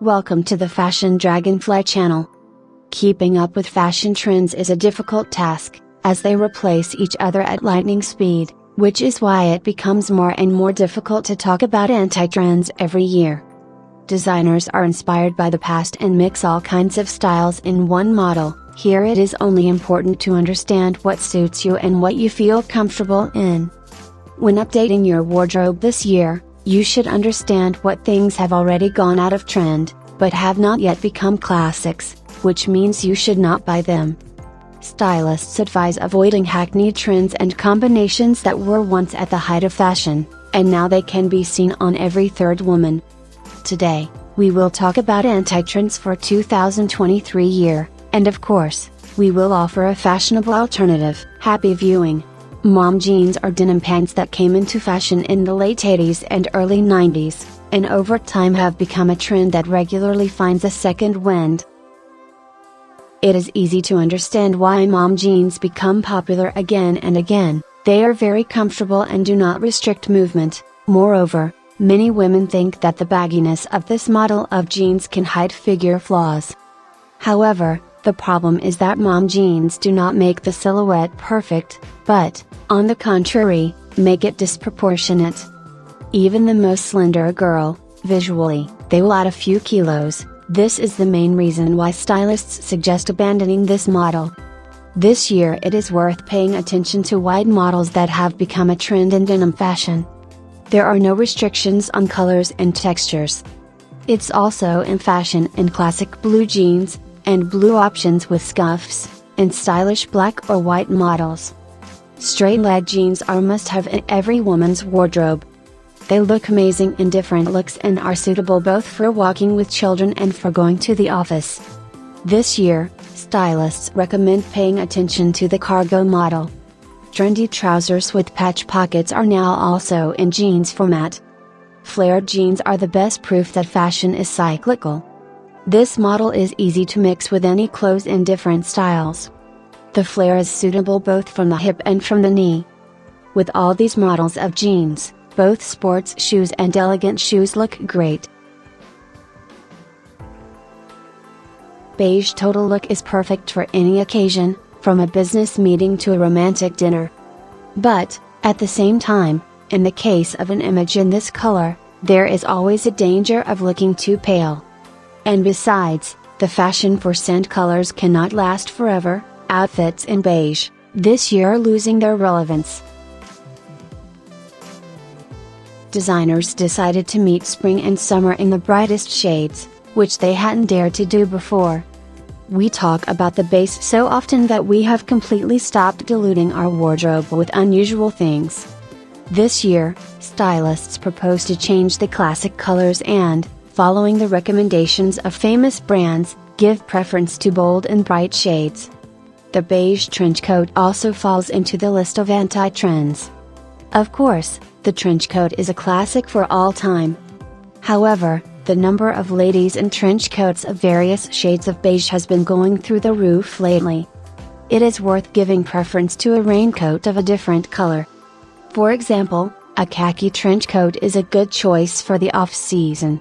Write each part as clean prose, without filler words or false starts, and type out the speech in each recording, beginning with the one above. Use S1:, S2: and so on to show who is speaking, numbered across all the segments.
S1: Welcome to the Fashion Dragonfly channel. Keeping up with fashion trends is a difficult task, as they replace each other at lightning speed, which is why it becomes more and more difficult to talk about anti-trends every year. Designers are inspired by the past and mix all kinds of styles in one model. Here it is only important to understand what suits you and what you feel comfortable in. When updating your wardrobe this year, you should understand what things have already gone out of trend, but have not yet become classics, which means you should not buy them. Stylists advise avoiding hackneyed trends and combinations that were once at the height of fashion, and now they can be seen on every third woman. Today, we will talk about anti-trends for 2023 year, and of course, we will offer a fashionable alternative. Happy viewing! Mom jeans are denim pants that came into fashion in the late 80s and early 90s, and over time have become a trend that regularly finds a second wind. It is easy to understand why mom jeans become popular again and again. They are very comfortable and do not restrict movement. Moreover, many women think that the bagginess of this model of jeans can hide figure flaws. However, the problem is that mom jeans do not make the silhouette perfect, but, on the contrary, make it disproportionate. Even the most slender girl, visually, they will add a few kilos. This is the main reason why stylists suggest abandoning this model. This year it is worth paying attention to wide models that have become a trend in denim fashion. There are no restrictions on colors and textures. It's also in fashion in classic blue jeans, and blue options with scuffs, and stylish black or white models. Straight leg jeans are a must-have in every woman's wardrobe. They look amazing in different looks and are suitable both for walking with children and for going to the office. This year, stylists recommend paying attention to the cargo model. Trendy trousers with patch pockets are now also in jeans format. Flared jeans are the best proof that fashion is cyclical. This model is easy to mix with any clothes in different styles. The flare is suitable both from the hip and from the knee. With all these models of jeans, both sports shoes and elegant shoes look great. Beige total look is perfect for any occasion, from a business meeting to a romantic dinner. But, at the same time, in the case of an image in this color, there is always a danger of looking too pale. And besides, the fashion for scent colors cannot last forever. Outfits in beige, this year are losing their relevance. Designers decided to meet spring and summer in the brightest shades, which they hadn't dared to do before. We talk about the base so often that we have completely stopped diluting our wardrobe with unusual things. This year, stylists propose to change the classic colors and, following the recommendations of famous brands, give preference to bold and bright shades. The beige trench coat also falls into the list of anti-trends. Of course, the trench coat is a classic for all time. However, the number of ladies in trench coats of various shades of beige has been going through the roof lately. It is worth giving preference to a raincoat of a different color. For example, a khaki trench coat is a good choice for the off-season.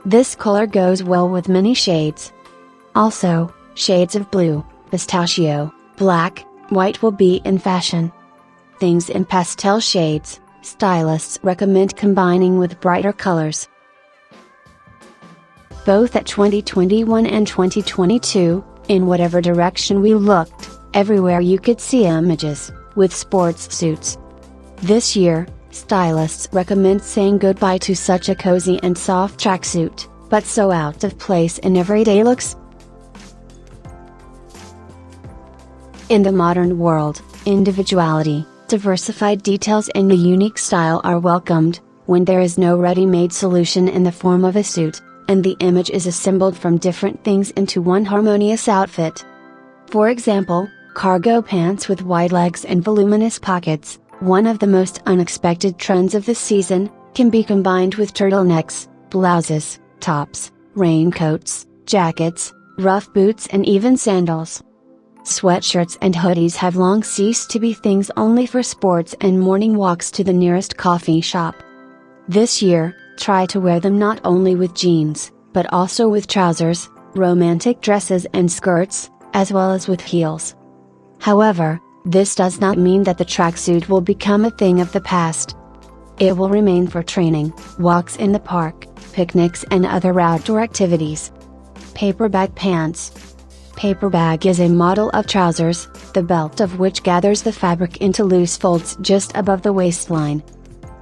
S1: This color goes well with many shades. Also, shades of blue, pistachio, black, white will be in fashion. Things in pastel shades, stylists recommend combining with brighter colors. Both at 2021 and 2022, in whatever direction we looked, everywhere you could see images, with sports suits. This year, stylists recommend saying goodbye to such a cozy and soft tracksuit, but so out of place in everyday looks. In the modern world, individuality, diversified details and a unique style are welcomed, when there is no ready-made solution in the form of a suit, and the image is assembled from different things into one harmonious outfit. For example, cargo pants with wide legs and voluminous pockets, one of the most unexpected trends of the season, can be combined with turtlenecks, blouses, tops, raincoats, jackets, rough boots and even sandals. Sweatshirts and hoodies have long ceased to be things only for sports and morning walks to the nearest coffee shop. This year, try to wear them not only with jeans, but also with trousers, romantic dresses and skirts, as well as with heels. However, this does not mean that the tracksuit will become a thing of the past. It will remain for training, walks in the park, picnics and other outdoor activities. Paper bag pants. Paper bag is a model of trousers, the belt of which gathers the fabric into loose folds just above the waistline.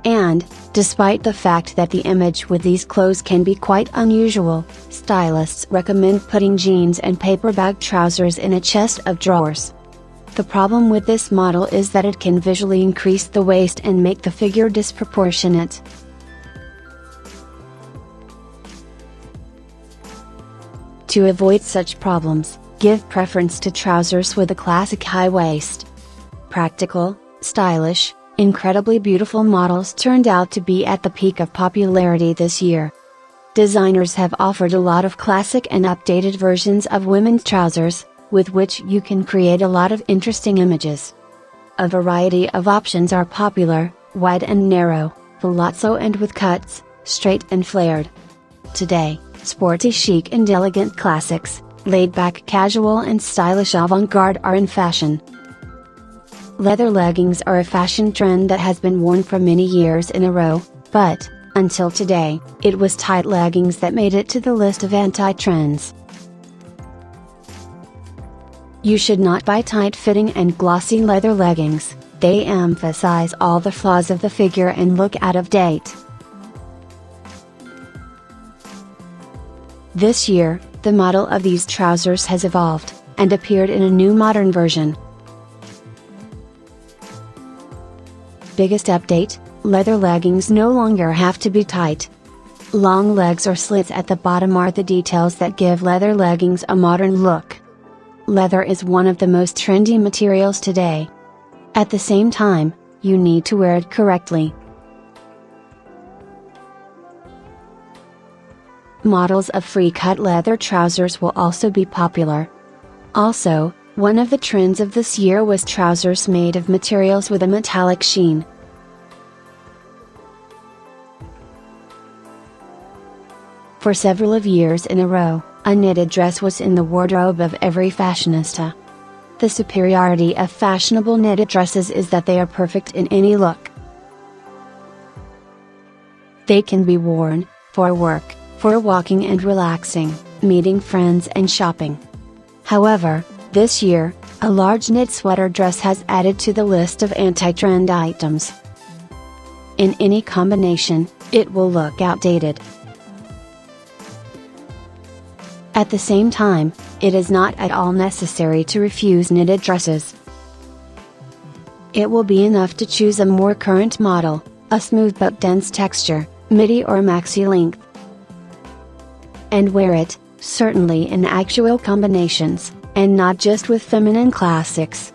S1: And, despite the fact that the image with these clothes can be quite unusual, stylists recommend putting jeans and paper bag trousers in a chest of drawers. The problem with this model is that it can visually increase the waist and make the figure disproportionate. To avoid such problems, give preference to trousers with a classic high waist. Practical, stylish, incredibly beautiful models turned out to be at the peak of popularity this year. Designers have offered a lot of classic and updated versions of women's trousers, with which you can create a lot of interesting images. A variety of options are popular, wide and narrow, palazzo and with cuts, straight and flared. Today, sporty chic and elegant classics, laid-back casual and stylish avant-garde are in fashion. Leather leggings are a fashion trend that has been worn for many years in a row, but, until today, it was tight leggings that made it to the list of anti-trends. You should not buy tight-fitting and glossy leather leggings, they emphasize all the flaws of the figure and look out of date. This year, the model of these trousers has evolved, and appeared in a new modern version. Biggest update: leather leggings no longer have to be tight. Long legs or slits at the bottom are the details that give leather leggings a modern look. Leather is one of the most trendy materials today. At the same time, you need to wear it correctly. Models of free-cut leather trousers will also be popular. Also, one of the trends of this year was trousers made of materials with a metallic sheen. For several of years in a row, a knitted dress was in the wardrobe of every fashionista. The superiority of fashionable knitted dresses is that they are perfect in any look. They can be worn for work, for walking and relaxing, meeting friends and shopping. However, this year, a large knit sweater dress has added to the list of anti-trend items. In any combination, it will look outdated. At the same time, it is not at all necessary to refuse knitted dresses. It will be enough to choose a more current model, a smooth but dense texture, midi or maxi length, and wear it, certainly in actual combinations, and not just with feminine classics.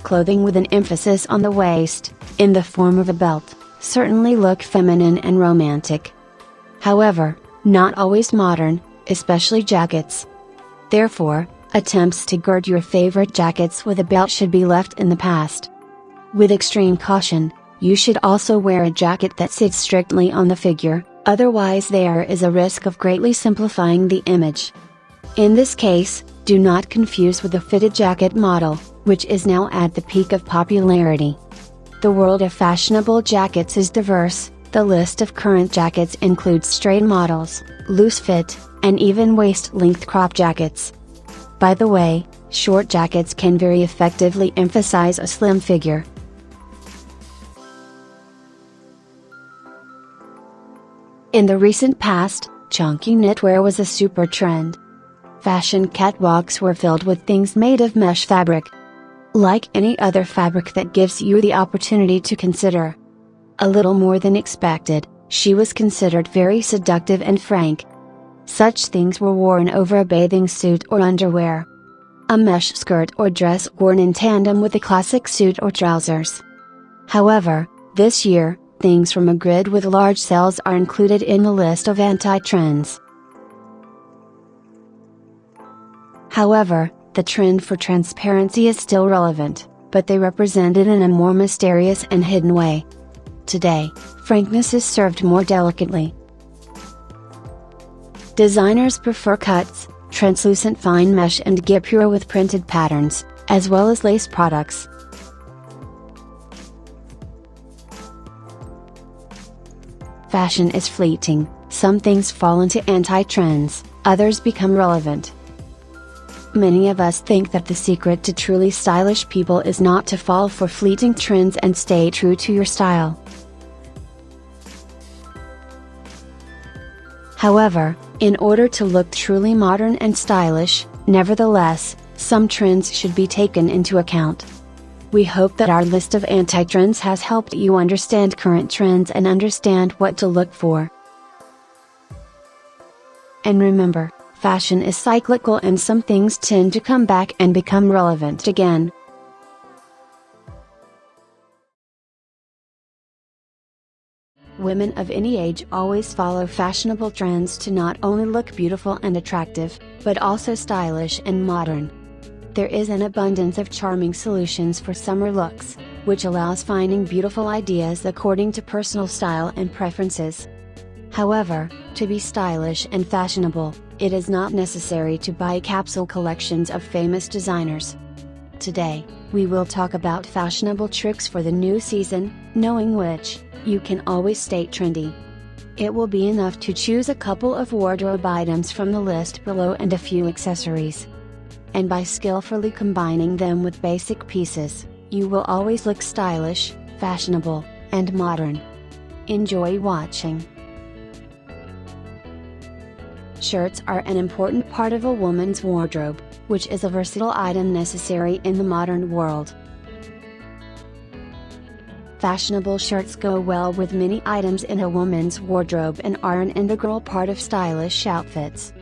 S1: Clothing with an emphasis on the waist, in the form of a belt, certainly look feminine and romantic. However, not always modern, especially jackets. Therefore, attempts to gird your favorite jackets with a belt should be left in the past. With extreme caution, you should also wear a jacket that sits strictly on the figure, otherwise there is a risk of greatly simplifying the image. In this case, do not confuse with the fitted jacket model, which is now at the peak of popularity. The world of fashionable jackets is diverse. The list of current jackets includes straight models, loose fit, and even waist-length crop jackets. By the way, short jackets can very effectively emphasize a slim figure. In the recent past, chunky knitwear was a super trend. Fashion catwalks were filled with things made of mesh fabric. Like any other fabric that gives you the opportunity to consider a little more than expected, she was considered very seductive and frank. Such things were worn over a bathing suit or underwear. A mesh skirt or dress worn in tandem with a classic suit or trousers. However, this year, things from a grid with large cells are included in the list of anti-trends. However, the trend for transparency is still relevant, but they represent it in a more mysterious and hidden way. Today, frankness is served more delicately. Designers prefer cuts, translucent fine mesh and guipure with printed patterns, as well as lace products. Fashion is fleeting, some things fall into anti-trends, others become relevant. Many of us think that the secret to truly stylish people is not to fall for fleeting trends and stay true to your style. However, in order to look truly modern and stylish, nevertheless, some trends should be taken into account. We hope that our list of anti-trends has helped you understand current trends and understand what to look for. And remember, fashion is cyclical and some things tend to come back and become relevant again. Women of any age always follow fashionable trends to not only look beautiful and attractive, but also stylish and modern. There is an abundance of charming solutions for summer looks, which allows finding beautiful ideas according to personal style and preferences. However, to be stylish and fashionable, it is not necessary to buy capsule collections of famous designers. Today, we will talk about fashionable tricks for the new season, knowing which, you can always stay trendy. It will be enough to choose a couple of wardrobe items from the list below and a few accessories. And by skillfully combining them with basic pieces, you will always look stylish, fashionable, and modern. Enjoy watching. Shirts are an important part of a woman's wardrobe, which is a versatile item necessary in the modern world. Fashionable shirts go well with many items in a woman's wardrobe and are an integral part of stylish outfits.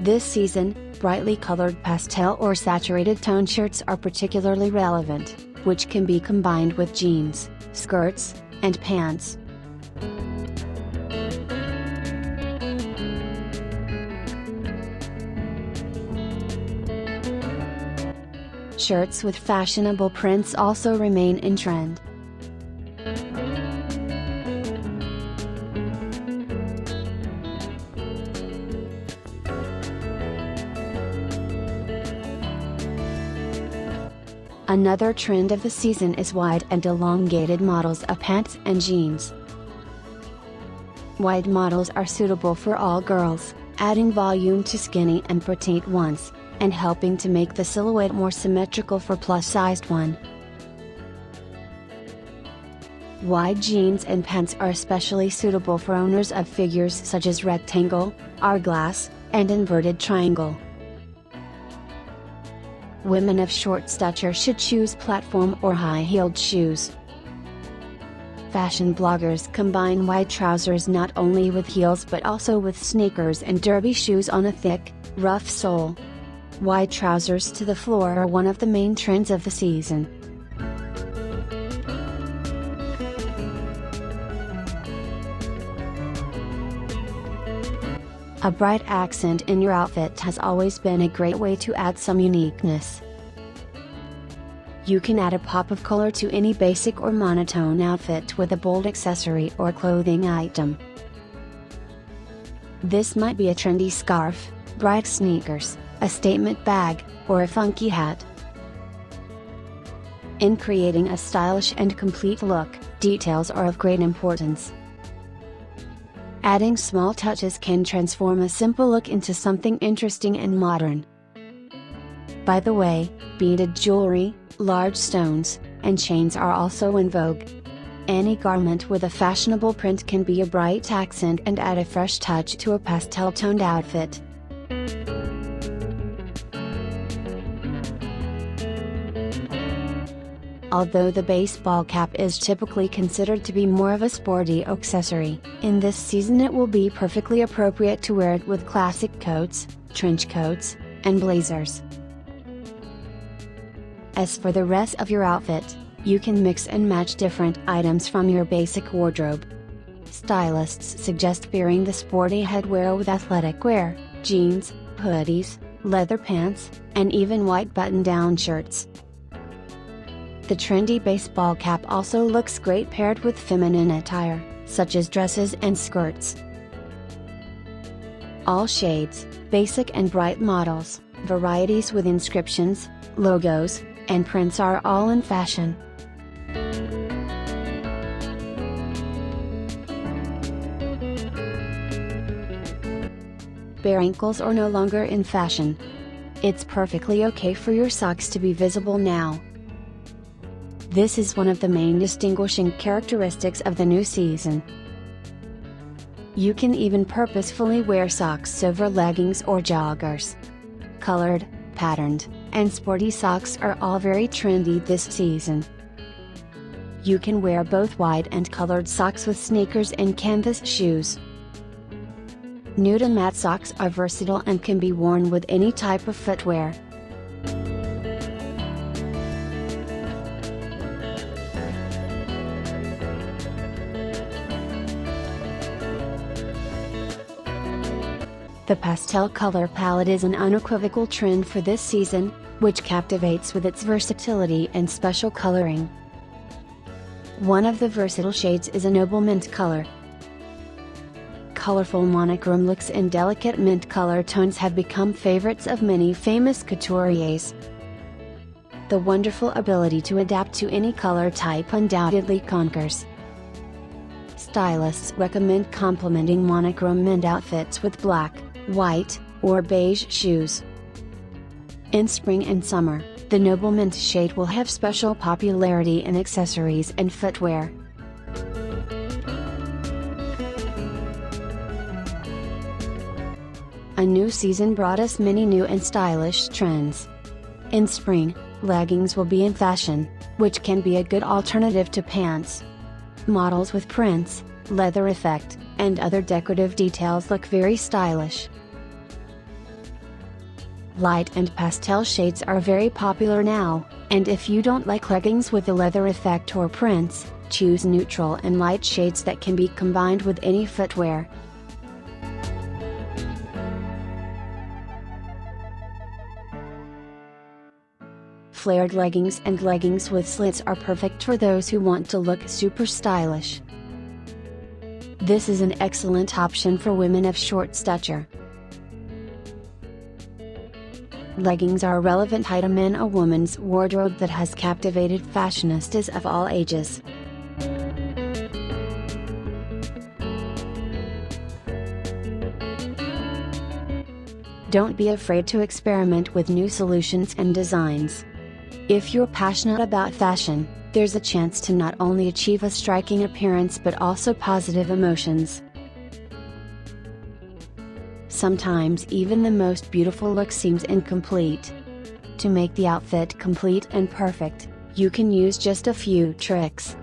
S1: This season, brightly colored pastel or saturated tone shirts are particularly relevant, which can be combined with jeans, skirts, and pants. Shirts with fashionable prints also remain in trend. Another trend of the season is wide and elongated models of pants and jeans. Wide models are suitable for all girls, adding volume to skinny and petite ones, and helping to make the silhouette more symmetrical for plus-sized one. Wide jeans and pants are especially suitable for owners of figures such as rectangle, hourglass, and inverted triangle. Women of short stature should choose platform or high-heeled shoes. Fashion bloggers combine wide trousers not only with heels but also with sneakers and derby shoes on a thick, rough sole. Wide trousers to the floor are one of the main trends of the season. A bright accent in your outfit has always been a great way to add some uniqueness. You can add a pop of color to any basic or monotone outfit with a bold accessory or clothing item. This might be a trendy scarf, bright sneakers, a statement bag, or a funky hat. In creating a stylish and complete look, details are of great importance. Adding small touches can transform a simple look into something interesting and modern. By the way, beaded jewelry, large stones, and chains are also in vogue. Any garment with a fashionable print can be a bright accent and add a fresh touch to a pastel-toned outfit. Although the baseball cap is typically considered to be more of a sporty accessory, in this season it will be perfectly appropriate to wear it with classic coats, trench coats, and blazers. As for the rest of your outfit, you can mix and match different items from your basic wardrobe. Stylists suggest pairing the sporty headwear with athletic wear, jeans, hoodies, leather pants, and even white button-down shirts. The trendy baseball cap also looks great paired with feminine attire, such as dresses and skirts. All shades, basic and bright models, varieties with inscriptions, logos, and prints are all in fashion. Bare ankles are no longer in fashion. It's perfectly okay for your socks to be visible now. This is one of the main distinguishing characteristics of the new season. You can even purposefully wear socks over leggings or joggers. Colored, patterned, and sporty socks are all very trendy this season. You can wear both white and colored socks with sneakers and canvas shoes. Nude and matte socks are versatile and can be worn with any type of footwear. The pastel color palette is an unequivocal trend for this season, which captivates with its versatility and special coloring. One of the versatile shades is a noble mint color. Colorful monochrome looks and delicate mint color tones have become favorites of many famous couturiers. The wonderful ability to adapt to any color type undoubtedly conquers. Stylists recommend complementing monochrome mint outfits with black, white, or beige shoes. In spring and summer, the noble mint shade will have special popularity in accessories and footwear. A new season brought us many new and stylish trends. In spring, leggings will be in fashion, which can be a good alternative to pants. Models with prints, leather effect, and other decorative details look very stylish. Light and pastel shades are very popular now, and if you don't like leggings with a leather effect or prints, choose neutral and light shades that can be combined with any footwear. Flared leggings and leggings with slits are perfect for those who want to look super stylish. This is an excellent option for women of short stature. Leggings are a relevant item in a woman's wardrobe that has captivated fashionistas of all ages. Don't be afraid to experiment with new solutions and designs. If you're passionate about fashion, there's a chance to not only achieve a striking appearance but also positive emotions. Sometimes even the most beautiful look seems incomplete. To make the outfit complete and perfect, you can use just a few tricks.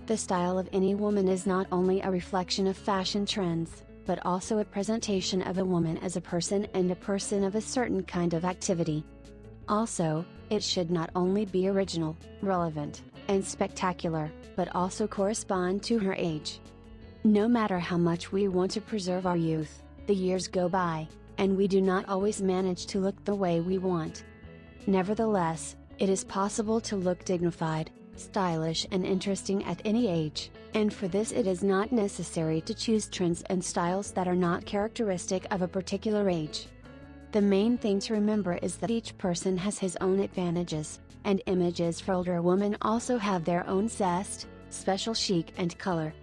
S1: The style of any woman is not only a reflection of fashion trends, but also a presentation of a woman as a person and a person of a certain kind of activity. Also, it should not only be original, relevant, and spectacular, but also correspond to her age. No matter how much we want to preserve our youth, the years go by, and we do not always manage to look the way we want. Nevertheless, it is possible to look dignified, stylish and interesting at any age, and for this it is not necessary to choose trends and styles that are not characteristic of a particular age. The main thing to remember is that each person has his own advantages, and images for older women also have their own zest, special chic and color.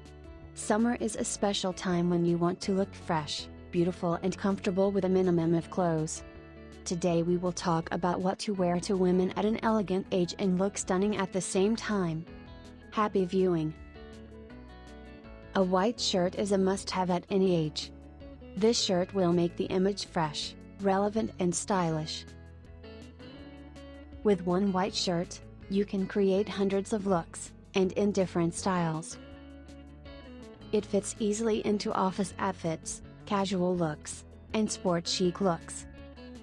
S1: Summer is a special time when you want to look fresh, beautiful and comfortable with a minimum of clothes. Today we will talk about what to wear to women at an elegant age and look stunning at the same time. Happy viewing! A white shirt is a must-have at any age. This shirt will make the image fresh, relevant and stylish. With one white shirt, you can create hundreds of looks, and in different styles. It fits easily into office outfits, casual looks, and sport chic looks.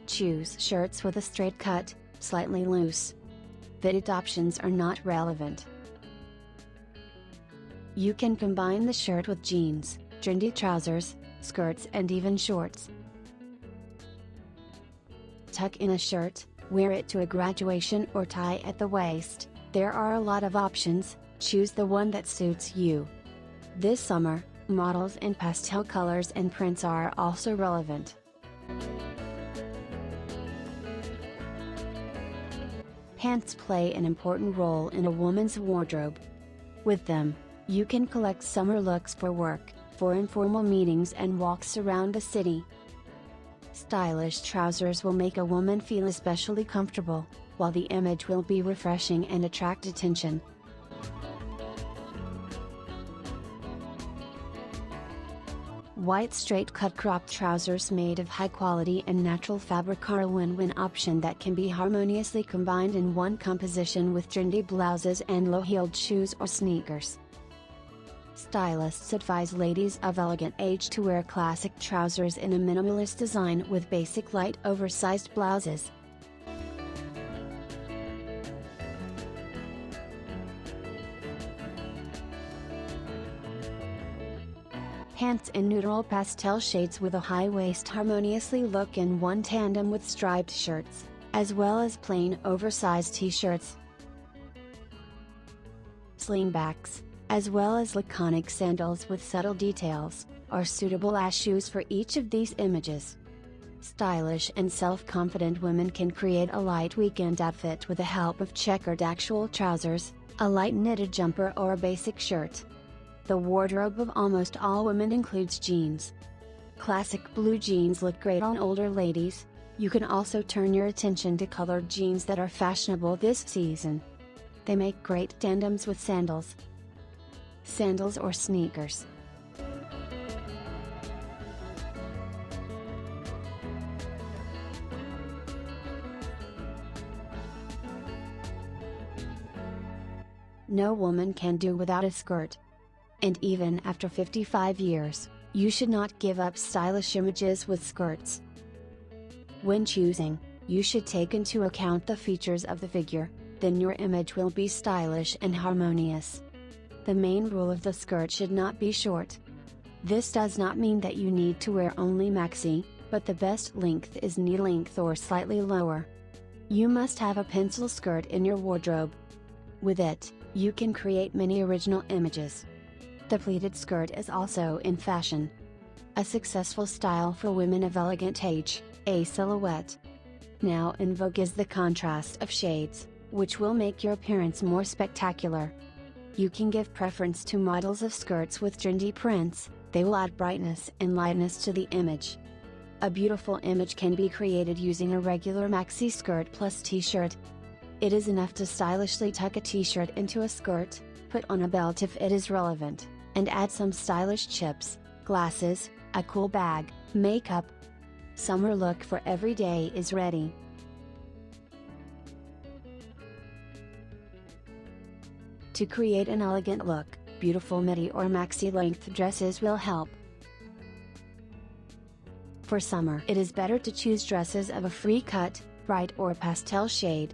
S1: Choose shirts with a straight cut, slightly loose. Fitted options are not relevant. You can combine the shirt with jeans, trendy trousers, skirts and even shorts. Tuck in a shirt, wear it to a graduation or tie at the waist. There are a lot of options, choose the one that suits you. This summer, models in pastel colors and prints are also relevant. Pants play an important role in a woman's wardrobe. With them, you can collect summer looks for work, for informal meetings and walks around the city. Stylish trousers will make a woman feel especially comfortable, while the image will be refreshing and attract attention. White straight-cut cropped trousers made of high-quality and natural fabric are a win-win option that can be harmoniously combined in one composition with trendy blouses and low-heeled shoes or sneakers. Stylists advise ladies of elegant age to wear classic trousers in a minimalist design with basic light oversized blouses. Pants in neutral pastel shades with a high waist harmoniously look in one tandem with striped shirts, as well as plain oversized t-shirts. Slingbacks, as well as laconic sandals with subtle details, are suitable as shoes for each of these images. Stylish and self-confident women can create a light weekend outfit with the help of checkered actual trousers, a light knitted jumper or a basic shirt. The wardrobe of almost all women includes jeans. Classic blue jeans look great on older ladies. You can also turn your attention to colored jeans that are fashionable this season. They make great tandems with sandals. Sandals or sneakers. No woman can do without a skirt. And even after 55 years, you should not give up stylish images with skirts. When choosing, you should take into account the features of the figure, then your image will be stylish and harmonious. The main rule of the skirt should not be short. This does not mean that you need to wear only maxi, but the best length is knee length or slightly lower. You must have a pencil skirt in your wardrobe. With it, you can create many original images. The pleated skirt is also in fashion. A successful style for women of elegant age, a silhouette. Now in vogue is the contrast of shades, which will make your appearance more spectacular. You can give preference to models of skirts with trendy prints, they will add brightness and lightness to the image. A beautiful image can be created using a regular maxi skirt plus t-shirt. It is enough to stylishly tuck a t-shirt into a skirt, put on a belt if it is relevant, and add some stylish chips, glasses, a cool bag, makeup. Summer look for every day is ready. To create an elegant look, beautiful midi or maxi length dresses will help. For summer, it is better to choose dresses of a free cut, bright or pastel shade.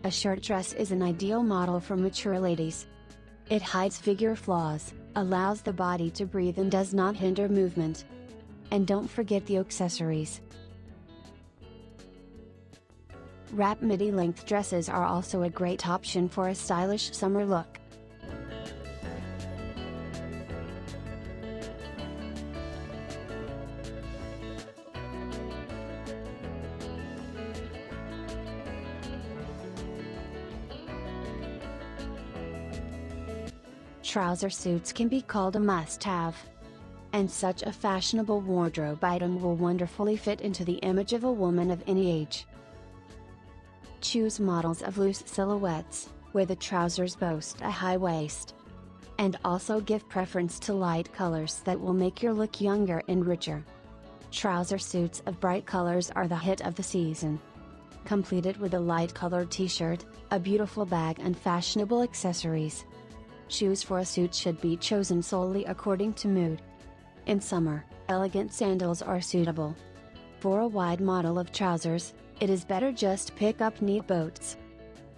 S1: A shirt dress is an ideal model for mature ladies. It hides figure flaws, allows the body to breathe and does not hinder movement. And don't forget the accessories. Wrap midi length dresses are also a great option for a stylish summer look. Trouser suits can be called a must-have. And such a fashionable wardrobe item will wonderfully fit into the image of a woman of any age. Choose models of loose silhouettes, where the trousers boast a high waist. And also give preference to light colors that will make your look younger and richer. Trouser suits of bright colors are the hit of the season. Completed with a light-colored t-shirt, a beautiful bag and fashionable accessories. Shoes for a suit should be chosen solely according to mood. In summer, elegant sandals are suitable. For a wide model of trousers, it is better just pick up neat boots.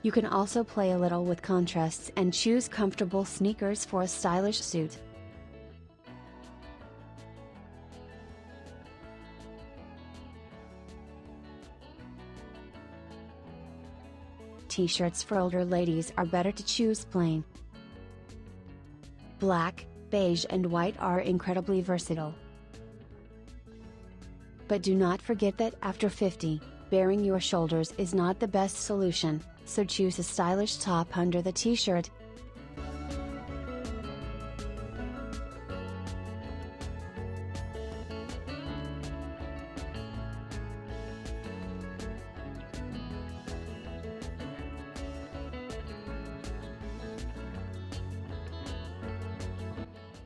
S1: You can also play a little with contrasts and choose comfortable sneakers for a stylish suit. t-shirts for older ladies are better to choose plain. Black, beige and white are incredibly versatile. But do not forget that after 50, baring your shoulders is not the best solution, so choose a stylish top under the t-shirt.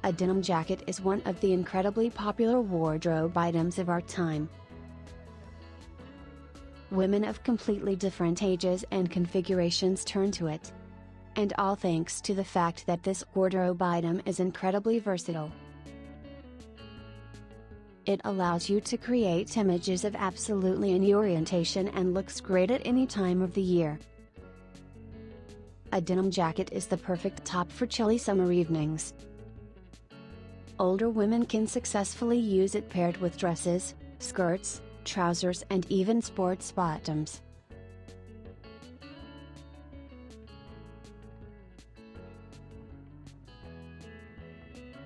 S1: A denim jacket is one of the incredibly popular wardrobe items of our time. Women of completely different ages and configurations turn to it. And all thanks to the fact that this wardrobe item is incredibly versatile. It allows you to create images of absolutely any orientation and looks great at any time of the year. A denim jacket is the perfect top for chilly summer evenings. Older women can successfully use it paired with dresses, skirts, trousers and even sports bottoms.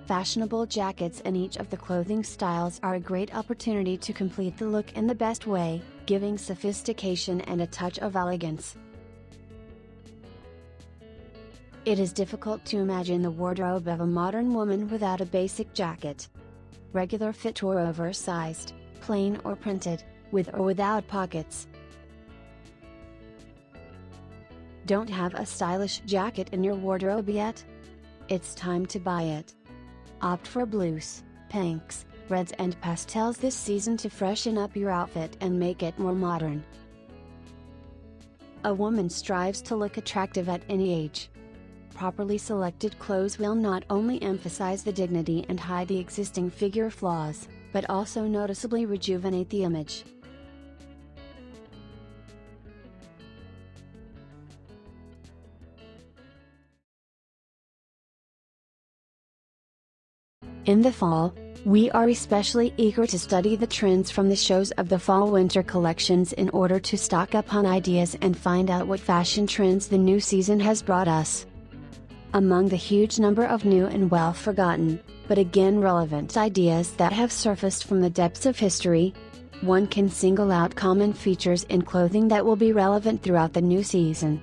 S1: Fashionable jackets in each of the clothing styles are a great opportunity to complete the look in the best way, giving sophistication and a touch of elegance. It is difficult to imagine the wardrobe of a modern woman without a basic jacket. Regular fit or oversized, plain or printed, with or without pockets. Don't have a stylish jacket in your wardrobe yet? It's time to buy it. Opt for blues, pinks, reds and pastels this season to freshen up your outfit and make it more modern. A woman strives to look attractive at any age. Properly selected clothes will not only emphasize the dignity and hide the existing figure flaws, but also noticeably rejuvenate the image. In the fall, we are especially eager to study the trends from the shows of the fall-winter collections in order to stock up on ideas and find out what fashion trends the new season has brought us. Among the huge number of new and well-forgotten, but again relevant ideas that have surfaced from the depths of history, one can single out common features in clothing that will be relevant throughout the new season.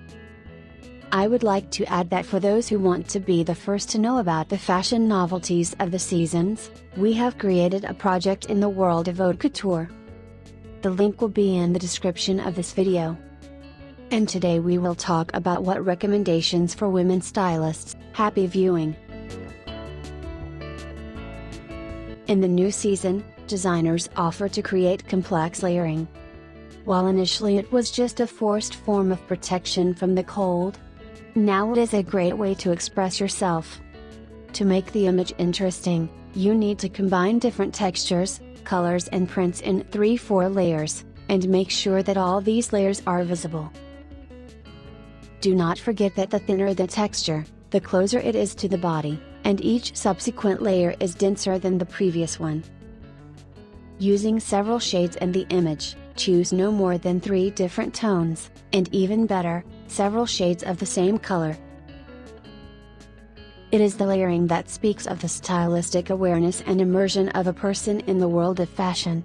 S1: I would like to add that for those who want to be the first to know about the fashion novelties of the seasons, we have created a project in the world of haute couture. The link will be in the description of this video. And today we will talk about what recommendations for women stylists. Happy viewing! In the new season, designers offer to create complex layering. While initially it was just a forced form of protection from the cold, now it is a great way to express yourself. To make the image interesting, you need to combine different textures, colors and prints in 3-4 layers, and make sure that all these layers are visible. Do not forget that the thinner the texture, the closer it is to the body, and each subsequent layer is denser than the previous one. Using several shades in the image, choose no more than 3 different tones, and even better, several shades of the same color. It is the layering that speaks of the stylistic awareness and immersion of a person in the world of fashion.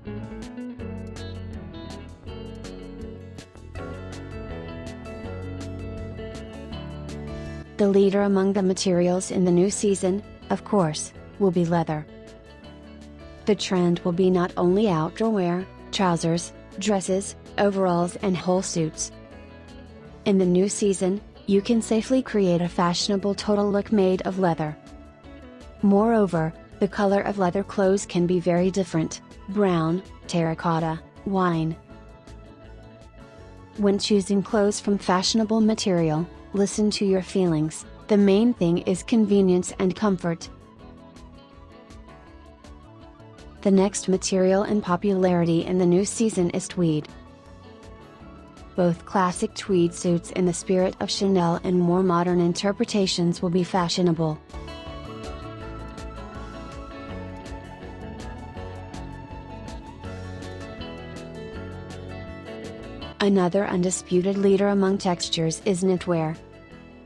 S1: The leader among the materials in the new season, of course, will be leather. The trend will be not only outdoor wear, trousers, dresses, overalls and whole suits. In the new season, you can safely create a fashionable total look made of leather. Moreover, the color of leather clothes can be very different: brown, terracotta, wine. When choosing clothes from fashionable material, listen to your feelings. The main thing is convenience and comfort. The next material in popularity in the new season is tweed. Both classic tweed suits in the spirit of Chanel and more modern interpretations will be fashionable. Another undisputed leader among textures is knitwear.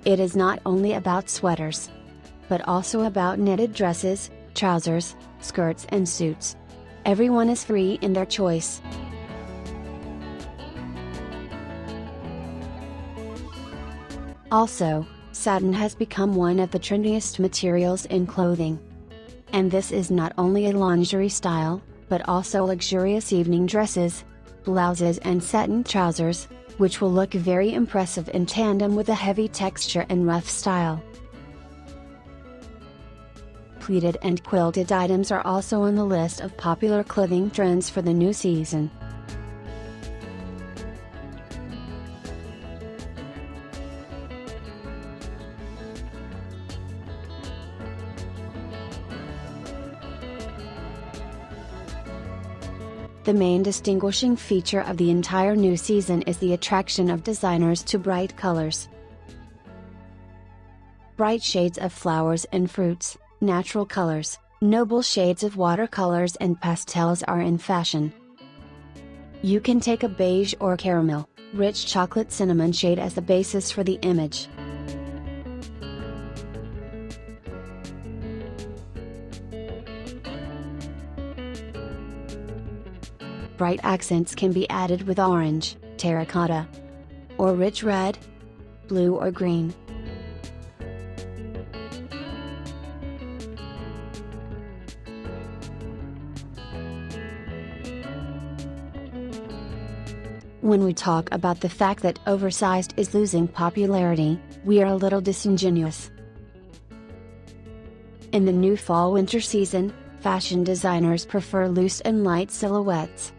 S1: It is not only about sweaters, but also about knitted dresses, trousers, skirts and suits. Everyone is free in their choice. Also, satin has become one of the trendiest materials in clothing. And this is not only a lingerie style, but also luxurious evening dresses, blouses and satin trousers, which will look very impressive in tandem with a heavy texture and rough style. Pleated and quilted items are also on the list of popular clothing trends for the new season. The main distinguishing feature of the entire new season is the attraction of designers to bright colors. Bright shades of flowers and fruits, natural colors, noble shades of watercolors and pastels are in fashion. You can take a beige or caramel, rich chocolate cinnamon shade as the basis for the image. Bright accents can be added with orange, terracotta, or rich red, blue or green. When we talk about the fact that oversized is losing popularity, we are a little disingenuous. In the new fall-winter season, fashion designers prefer loose and light silhouettes.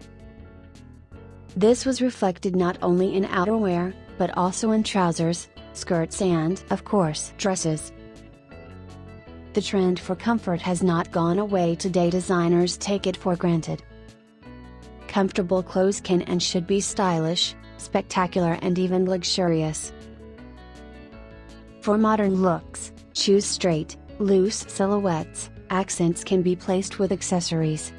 S1: This was reflected not only in outerwear, but also in trousers, skirts and, of course, dresses. The trend for comfort has not gone away today. Designers take it for granted. Comfortable clothes can and should be stylish, spectacular and even luxurious. For modern looks, choose straight, loose silhouettes. Accents can be placed with accessories.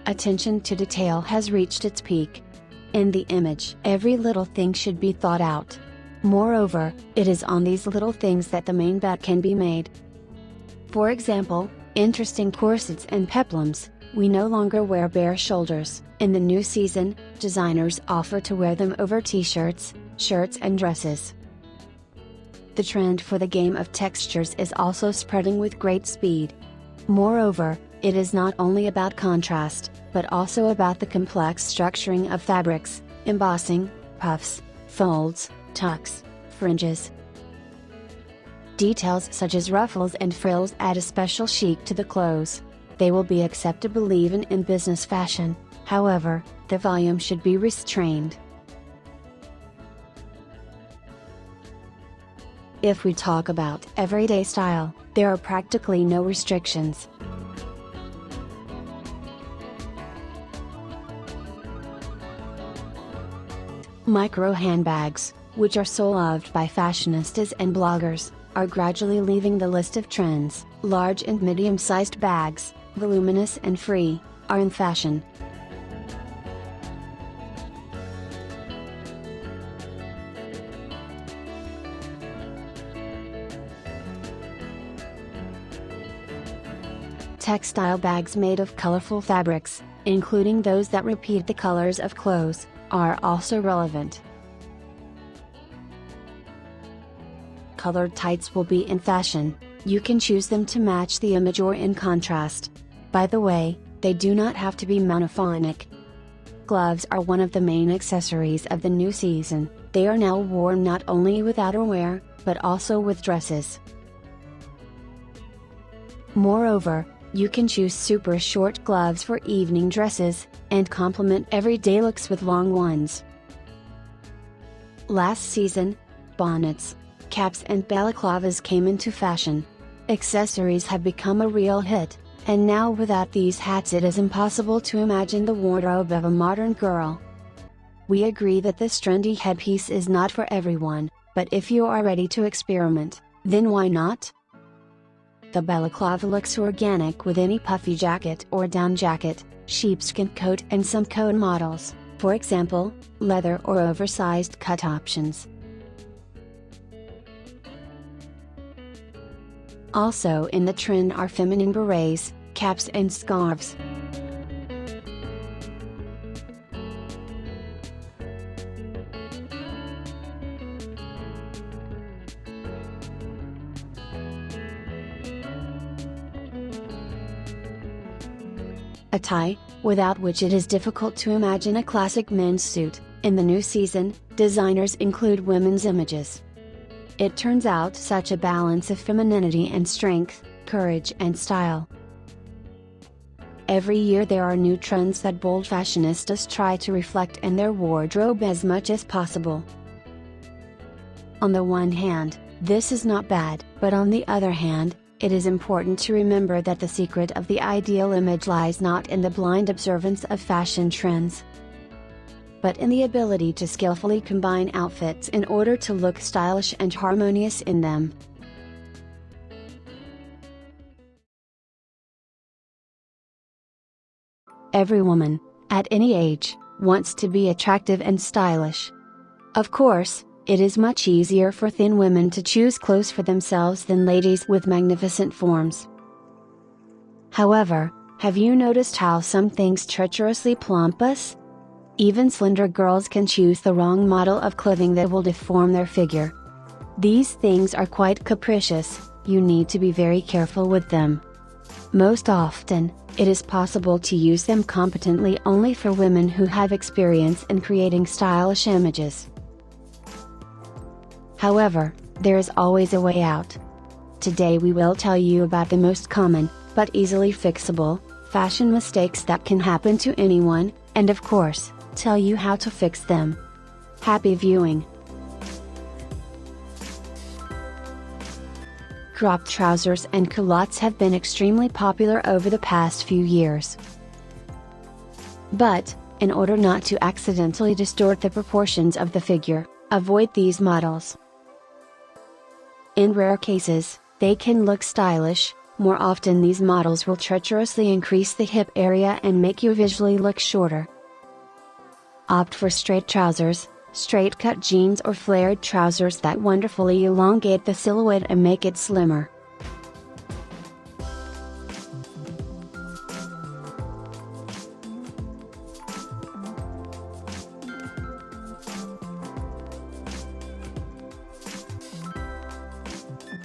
S1: Attention to detail has reached its peak. In the image, every little thing should be thought out. Moreover, it is on these little things that the main bet can be made. For example, interesting corsets and peplums. We no longer wear bare shoulders. In the new season, designers offer to wear them over t-shirts, shirts and dresses. The trend for the game of textures is also spreading with great speed. Moreover, it is not only about contrast, but also about the complex structuring of fabrics, embossing, puffs, folds, tucks, fringes. Details such as ruffles and frills add a special chic to the clothes. They will be acceptable even in business fashion, however, the volume should be restrained. If we talk about everyday style, there are practically no restrictions. Micro handbags, which are so loved by fashionistas and bloggers, are gradually leaving the list of trends. Large and medium-sized bags, voluminous and free, are in fashion. Textile bags made of colorful fabrics, including those that repeat the colors of clothes, are also relevant. Colored tights will be in fashion. You can choose them to match the image or in contrast. By the way, they do not have to be monophonic. Gloves are one of the main accessories of the new season. They are now worn not only with outerwear, but also with dresses. Moreover, you can choose super short gloves for evening dresses, and complement everyday looks with long ones. Last season, bonnets, caps and balaclavas came into fashion. Accessories have become a real hit, and now without these hats it is impossible to imagine the wardrobe of a modern girl. We agree that this trendy headpiece is not for everyone, but if you are ready to experiment, then why not? The balaclava looks organic with any puffy jacket or down jacket, sheepskin coat and some coat models, for example, leather or oversized cut options. Also in the trend are feminine berets, caps and scarves. A tie, without which it is difficult to imagine a classic men's suit. In the new season, designers include women's images. It turns out such a balance of femininity and strength, courage and style. Every year there are new trends that bold fashionistas try to reflect in their wardrobe as much as possible. On the one hand, this is not bad, but on the other hand, it is important to remember that the secret of the ideal image lies not in the blind observance of fashion trends, but in the ability to skillfully combine outfits in order to look stylish and harmonious in them. Every woman, at any age, wants to be attractive and stylish. Of course, it is much easier for thin women to choose clothes for themselves than ladies with magnificent forms. However, have you noticed how some things treacherously plump us? Even slender girls can choose the wrong model of clothing that will deform their figure. These things are quite capricious, you need to be very careful with them. Most often, it is possible to use them competently only for women who have experience in creating stylish images. However, there is always a way out. Today we will tell you about the most common, but easily fixable, fashion mistakes that can happen to anyone, and of course, tell you how to fix them. Happy viewing! Cropped trousers and culottes have been extremely popular over the past few years. But, in order not to accidentally distort the proportions of the figure, avoid these models. In rare cases, they can look stylish. More often these models will treacherously increase the hip area and make you visually look shorter. Opt for straight trousers, straight cut jeans or flared trousers that wonderfully elongate the silhouette and make it slimmer.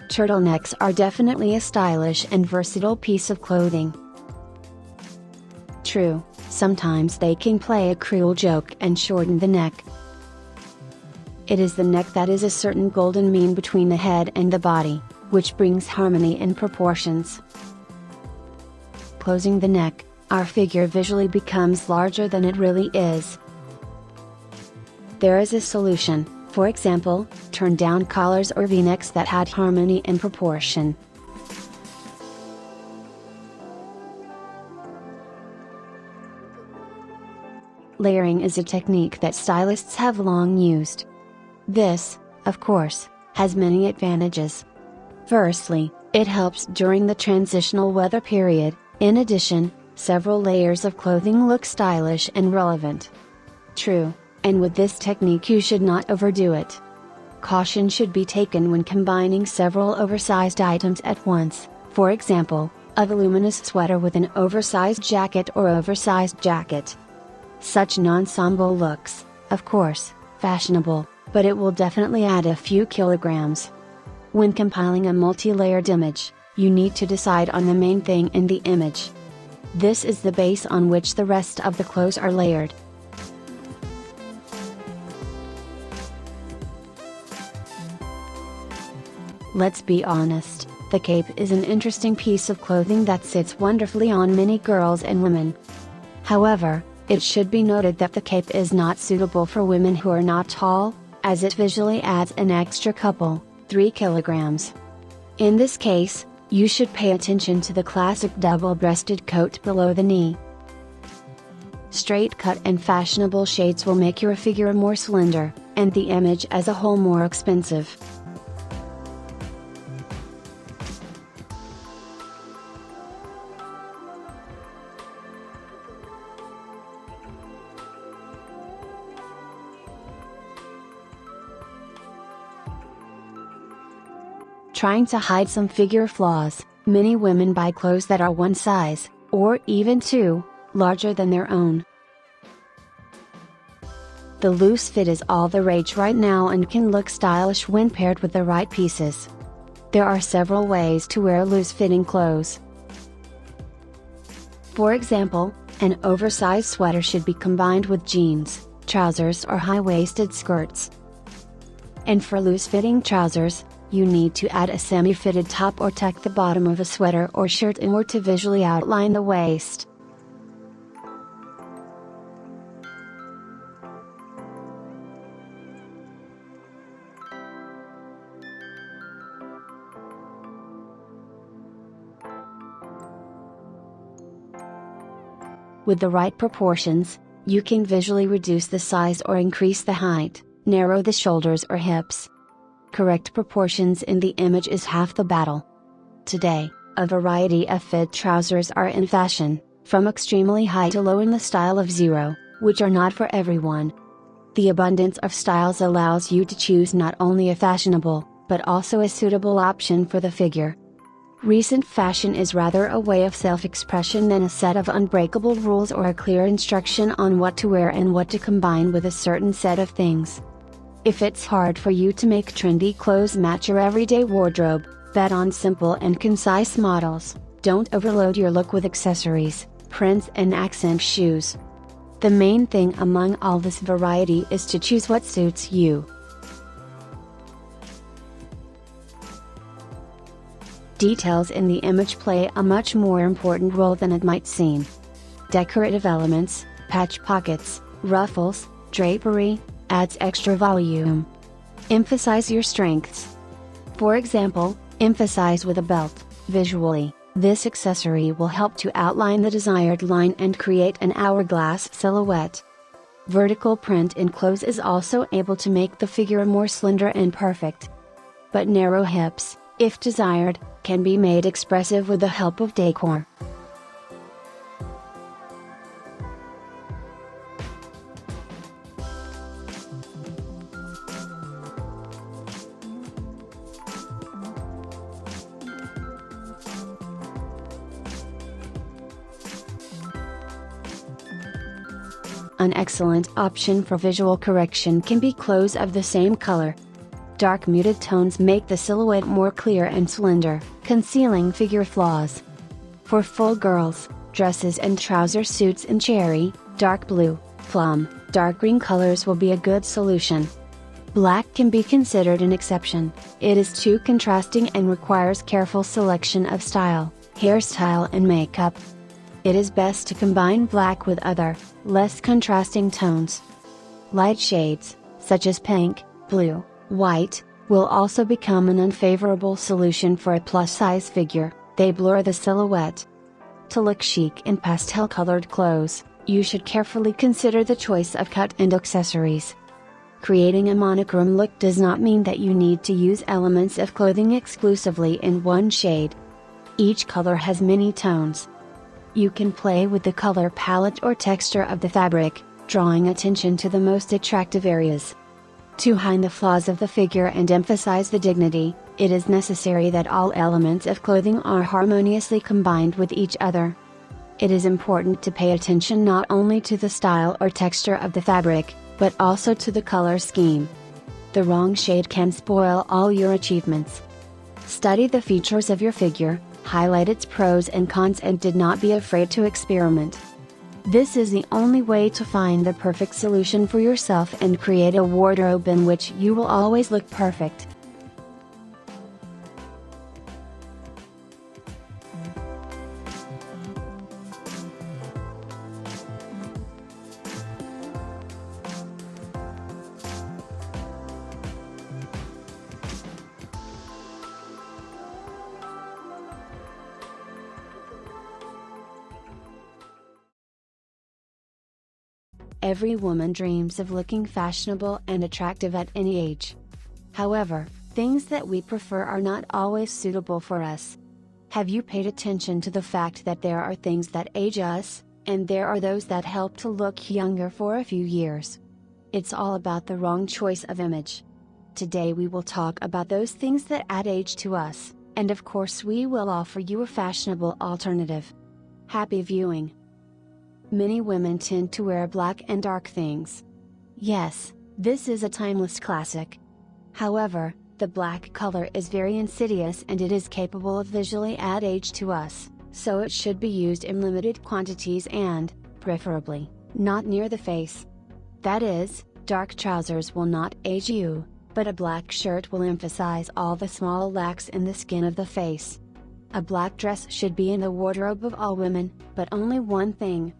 S1: Turtlenecks are definitely a stylish and versatile piece of clothing. True, sometimes they can play a cruel joke and shorten the neck. It is the neck that is a certain golden mean between the head and the body, which brings harmony in proportions. Closing the neck, our figure visually becomes larger than it really is. There is a solution. For example, turn down collars or V-necks that had harmony and proportion. Layering is a technique that stylists have long used. This, of course, has many advantages. Firstly, it helps during the transitional weather period. In addition, several layers of clothing look stylish and relevant. True. And with this technique you should not overdo it. Caution should be taken when combining several oversized items at once, for example, a voluminous sweater with an oversized jacket or oversized jacket. Such an ensemble looks, of course, fashionable, but it will definitely add a few kilograms. When compiling a multi-layered image, you need to decide on the main thing in the image. This is the base on which the rest of the clothes are layered. Let's be honest, the cape is an interesting piece of clothing that sits wonderfully on many girls and women. However, it should be noted that the cape is not suitable for women who are not tall, as it visually adds an extra couple, 3 kilograms. In this case, you should pay attention to the classic double-breasted coat below the knee. Straight cut and fashionable shades will make your figure more slender, and the image as a whole more expensive. Trying to hide some figure flaws, many women buy clothes that are one size, or even two, larger than their own. The loose fit is all the rage right now and can look stylish when paired with the right pieces. There are several ways to wear loose-fitting clothes. For example, an oversized sweater should be combined with jeans, trousers or high-waisted skirts. And for loose-fitting trousers, you need to add a semi-fitted top or tuck the bottom of a sweater or shirt inward to visually outline the waist. With the right proportions, you can visually reduce the size or increase the height, narrow the shoulders or hips. Correct proportions in the image is half the battle. Today, a variety of fit trousers are in fashion, from extremely high to low in the style of zero, which are not for everyone. The abundance of styles allows you to choose not only a fashionable, but also a suitable option for the figure. Recent fashion is rather a way of self-expression than a set of unbreakable rules or a clear instruction on what to wear and what to combine with a certain set of things. If it's hard for you to make trendy clothes match your everyday wardrobe, bet on simple and concise models. Don't overload your look with accessories, prints and accent shoes. The main thing among all this variety is to choose what suits you. Details in the image play a much more important role than it might seem. Decorative elements, patch pockets, ruffles, drapery, adds extra volume. Emphasize your strengths. For example, emphasize with a belt. Visually, this accessory will help to outline the desired line and create an hourglass silhouette. Vertical print in clothes is also able to make the figure more slender and perfect. But narrow hips, if desired, can be made expressive with the help of decor. An excellent option for visual correction can be clothes of the same color. Dark muted tones make the silhouette more clear and slender, concealing figure flaws. For full girls, dresses and trouser suits in cherry, dark blue, plum, dark green colors will be a good solution. Black can be considered an exception. It is too contrasting and requires careful selection of style, hairstyle and makeup. It is best to combine black with other, less contrasting tones. Light shades, such as pink, blue, white, will also become an unfavorable solution for a plus-size figure. They blur the silhouette. To look chic in pastel-colored clothes, you should carefully consider the choice of cut and accessories. Creating a monochrome look does not mean that you need to use elements of clothing exclusively in one shade. Each color has many tones. You can play with the color palette or texture of the fabric, drawing attention to the most attractive areas. To hide the flaws of the figure and emphasize the dignity, it is necessary that all elements of clothing are harmoniously combined with each other. It is important to pay attention not only to the style or texture of the fabric, but also to the color scheme. The wrong shade can spoil all your achievements. Study the features of your figure, highlight its pros and cons and did not be afraid to experiment. This is the only way to find the perfect solution for yourself and create a wardrobe in which you will always look perfect. Every woman dreams of looking fashionable and attractive at any age. However, things that we prefer are not always suitable for us. Have you paid attention to the fact that there are things that age us, and there are those that help to look younger for a few years? It's all about the wrong choice of image. Today we will talk about those things that add age to us, and of course we will offer you a fashionable alternative. Happy viewing! Many women tend to wear black and dark things. Yes, this is a timeless classic. However, the black color is very insidious and it is capable of visually add age to us, so it should be used in limited quantities and, preferably, not near the face. That is, dark trousers will not age you, but a black shirt will emphasize all the small lacks in the skin of the face. A black dress should be in the wardrobe of all women, but only one thing.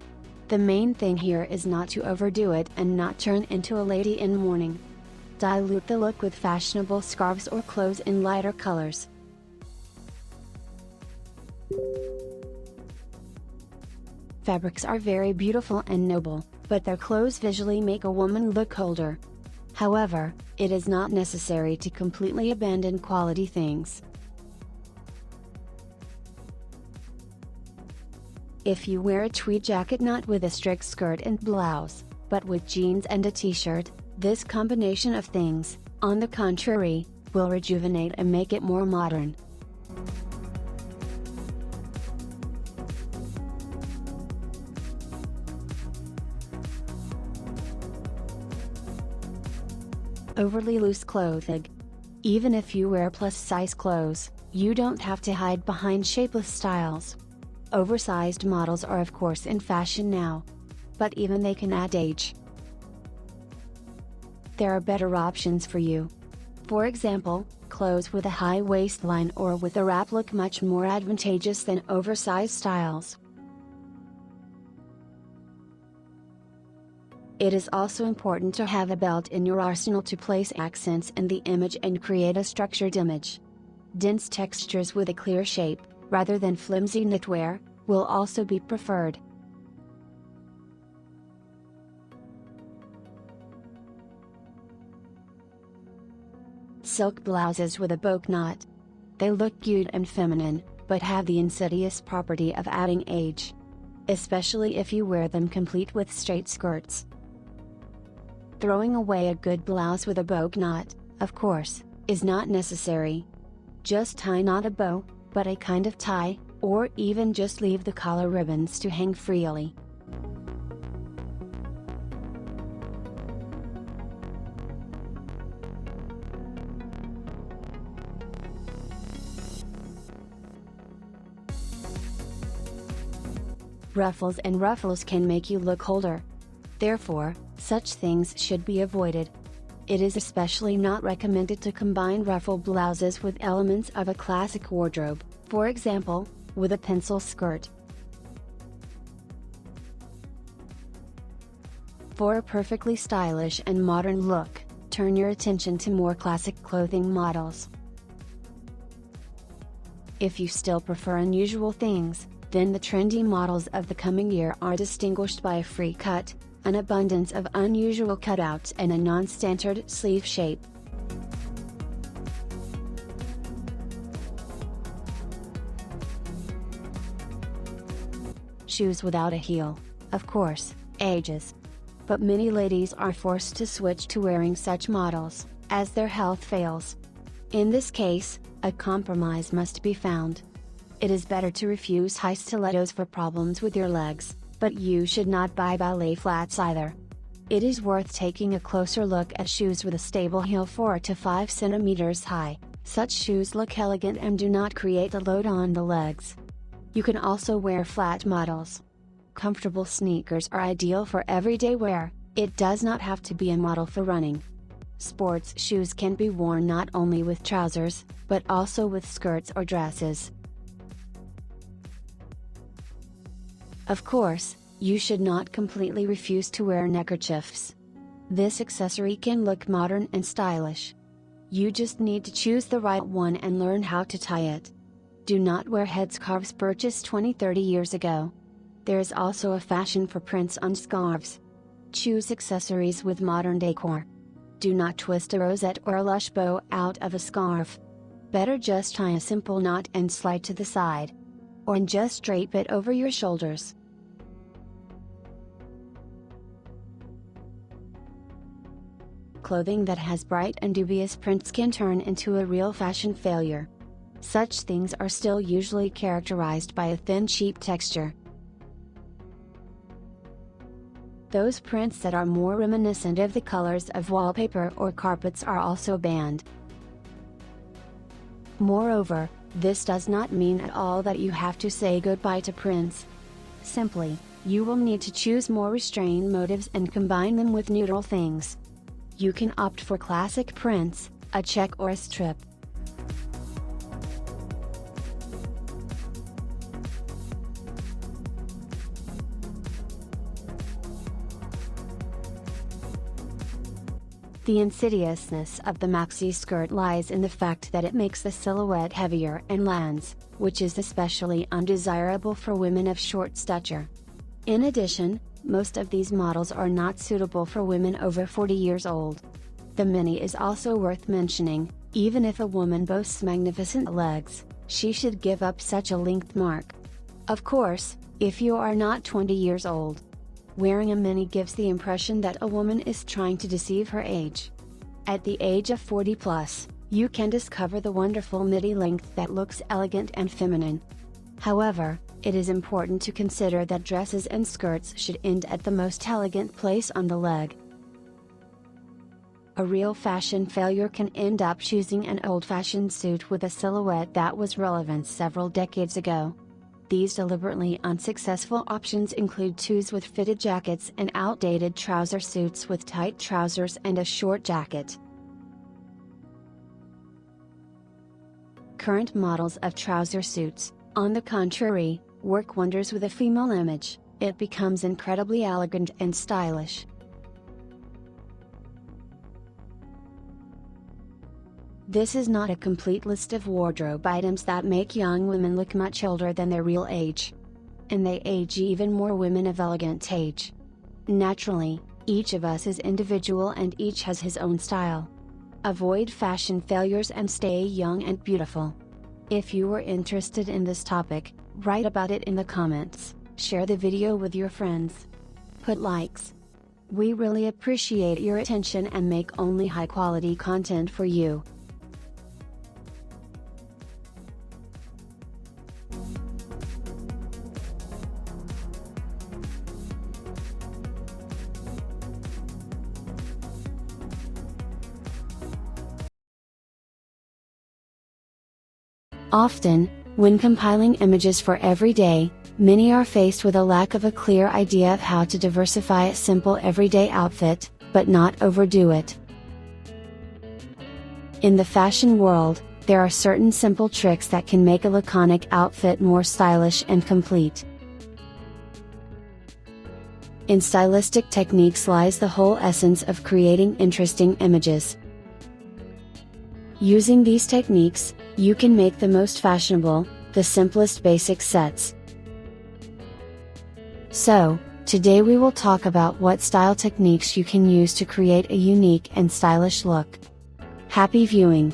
S1: The main thing here is not to overdo it and not turn into a lady in mourning. Dilute the look with fashionable scarves or clothes in lighter colors. Fabrics are very beautiful and noble, but their clothes visually make a woman look older. However, it is not necessary to completely abandon quality things. If you wear a tweed jacket not with a strict skirt and blouse, but with jeans and a t-shirt, this combination of things, on the contrary, will rejuvenate and make it more modern. Overly loose clothing. Even if you wear plus-size clothes, you don't have to hide behind shapeless styles. Oversized models are of course in fashion now. But even they can add age. There are better options for you. For example, clothes with a high waistline or with a wrap look much more advantageous than oversized styles. It is also important to have a belt in your arsenal to place accents in the image and create a structured image. Dense textures with a clear shape, rather than flimsy knitwear, will also be preferred. Silk blouses with a bow knot. They look cute and feminine, but have the insidious property of adding age. Especially if you wear them complete with straight skirts. Throwing away a good blouse with a bow knot, of course, is not necessary. Just tie not a bow, but a kind of tie, or even just leave the collar ribbons to hang freely. Ruffles can make you look older. Therefore, such things should be avoided. It is especially not recommended to combine ruffle blouses with elements of a classic wardrobe, for example, with a pencil skirt. For a perfectly stylish and modern look, turn your attention to more classic clothing models. If you still prefer unusual things, then the trendy models of the coming year are distinguished by a free cut, an abundance of unusual cutouts and a non-standard sleeve shape. Shoes without a heel, of course, ages. But many ladies are forced to switch to wearing such models, as their health fails. In this case, a compromise must be found. It is better to refuse high stilettos for problems with your legs, but you should not buy ballet flats either. It is worth taking a closer look at shoes with a stable heel 4 to 5 centimeters high. Such shoes look elegant and do not create a load on the legs. You can also wear flat models. Comfortable sneakers are ideal for everyday wear. It does not have to be a model for running. Sports shoes can be worn not only with trousers, but also with skirts or dresses. Of course, you should not completely refuse to wear neckerchiefs. This accessory can look modern and stylish. You just need to choose the right one and learn how to tie it. Do not wear headscarves purchased 20-30 years ago. There is also a fashion for prints on scarves. Choose accessories with modern decor. Do not twist a rosette or a lush bow out of a scarf. Better just tie a simple knot and slide to the side. Or just drape it over your shoulders. clothing that has bright and dubious prints can turn into a real fashion failure. Such things are still usually characterized by a thin, cheap texture. Those prints that are more reminiscent of the colors of wallpaper or carpets are also banned. Moreover, this does not mean at all that you have to say goodbye to prints. Simply, you will need to choose more restrained motifs and combine them with neutral things. You can opt for classic prints, a check or a strip. The insidiousness of the maxi skirt lies in the fact that it makes the silhouette heavier and lands, which is especially undesirable for women of short stature. In addition, most of these models are not suitable for women over 40 years old. The mini is also worth mentioning. Even if a woman boasts magnificent legs, she should give up such a length mark. Of course, if you are not 20 years old. Wearing a mini gives the impression that a woman is trying to deceive her age. At the age of 40 plus, you can discover the wonderful midi length that looks elegant and feminine. However, it is important to consider that dresses and skirts should end at the most elegant place on the leg. A real fashion failure can end up choosing an old-fashioned suit with a silhouette that was relevant several decades ago. These deliberately unsuccessful options include twos with fitted jackets and outdated trouser suits with tight trousers and a short jacket. Current models of trouser suits, on the contrary, work wonders with a female image. It becomes incredibly elegant and stylish. This is not a complete list of wardrobe items that make young women look much older than their real age. And they age even more women of elegant age. Naturally, each of us is individual and each has his own style. Avoid fashion failures and stay young and beautiful. If you are interested in this topic, write about it in the comments, share the video with your friends. Put likes. We really appreciate your attention and make only high quality content for you. Often, when compiling images for every day, many are faced with a lack of a clear idea of how to diversify a simple everyday outfit, but not overdo it. In the fashion world, there are certain simple tricks that can make a laconic outfit more stylish and complete. In stylistic techniques lies the whole essence of creating interesting images. Using these techniques, you can make the most fashionable, the simplest basic sets. So, today we will talk about what style techniques you can use to create a unique and stylish look. Happy viewing!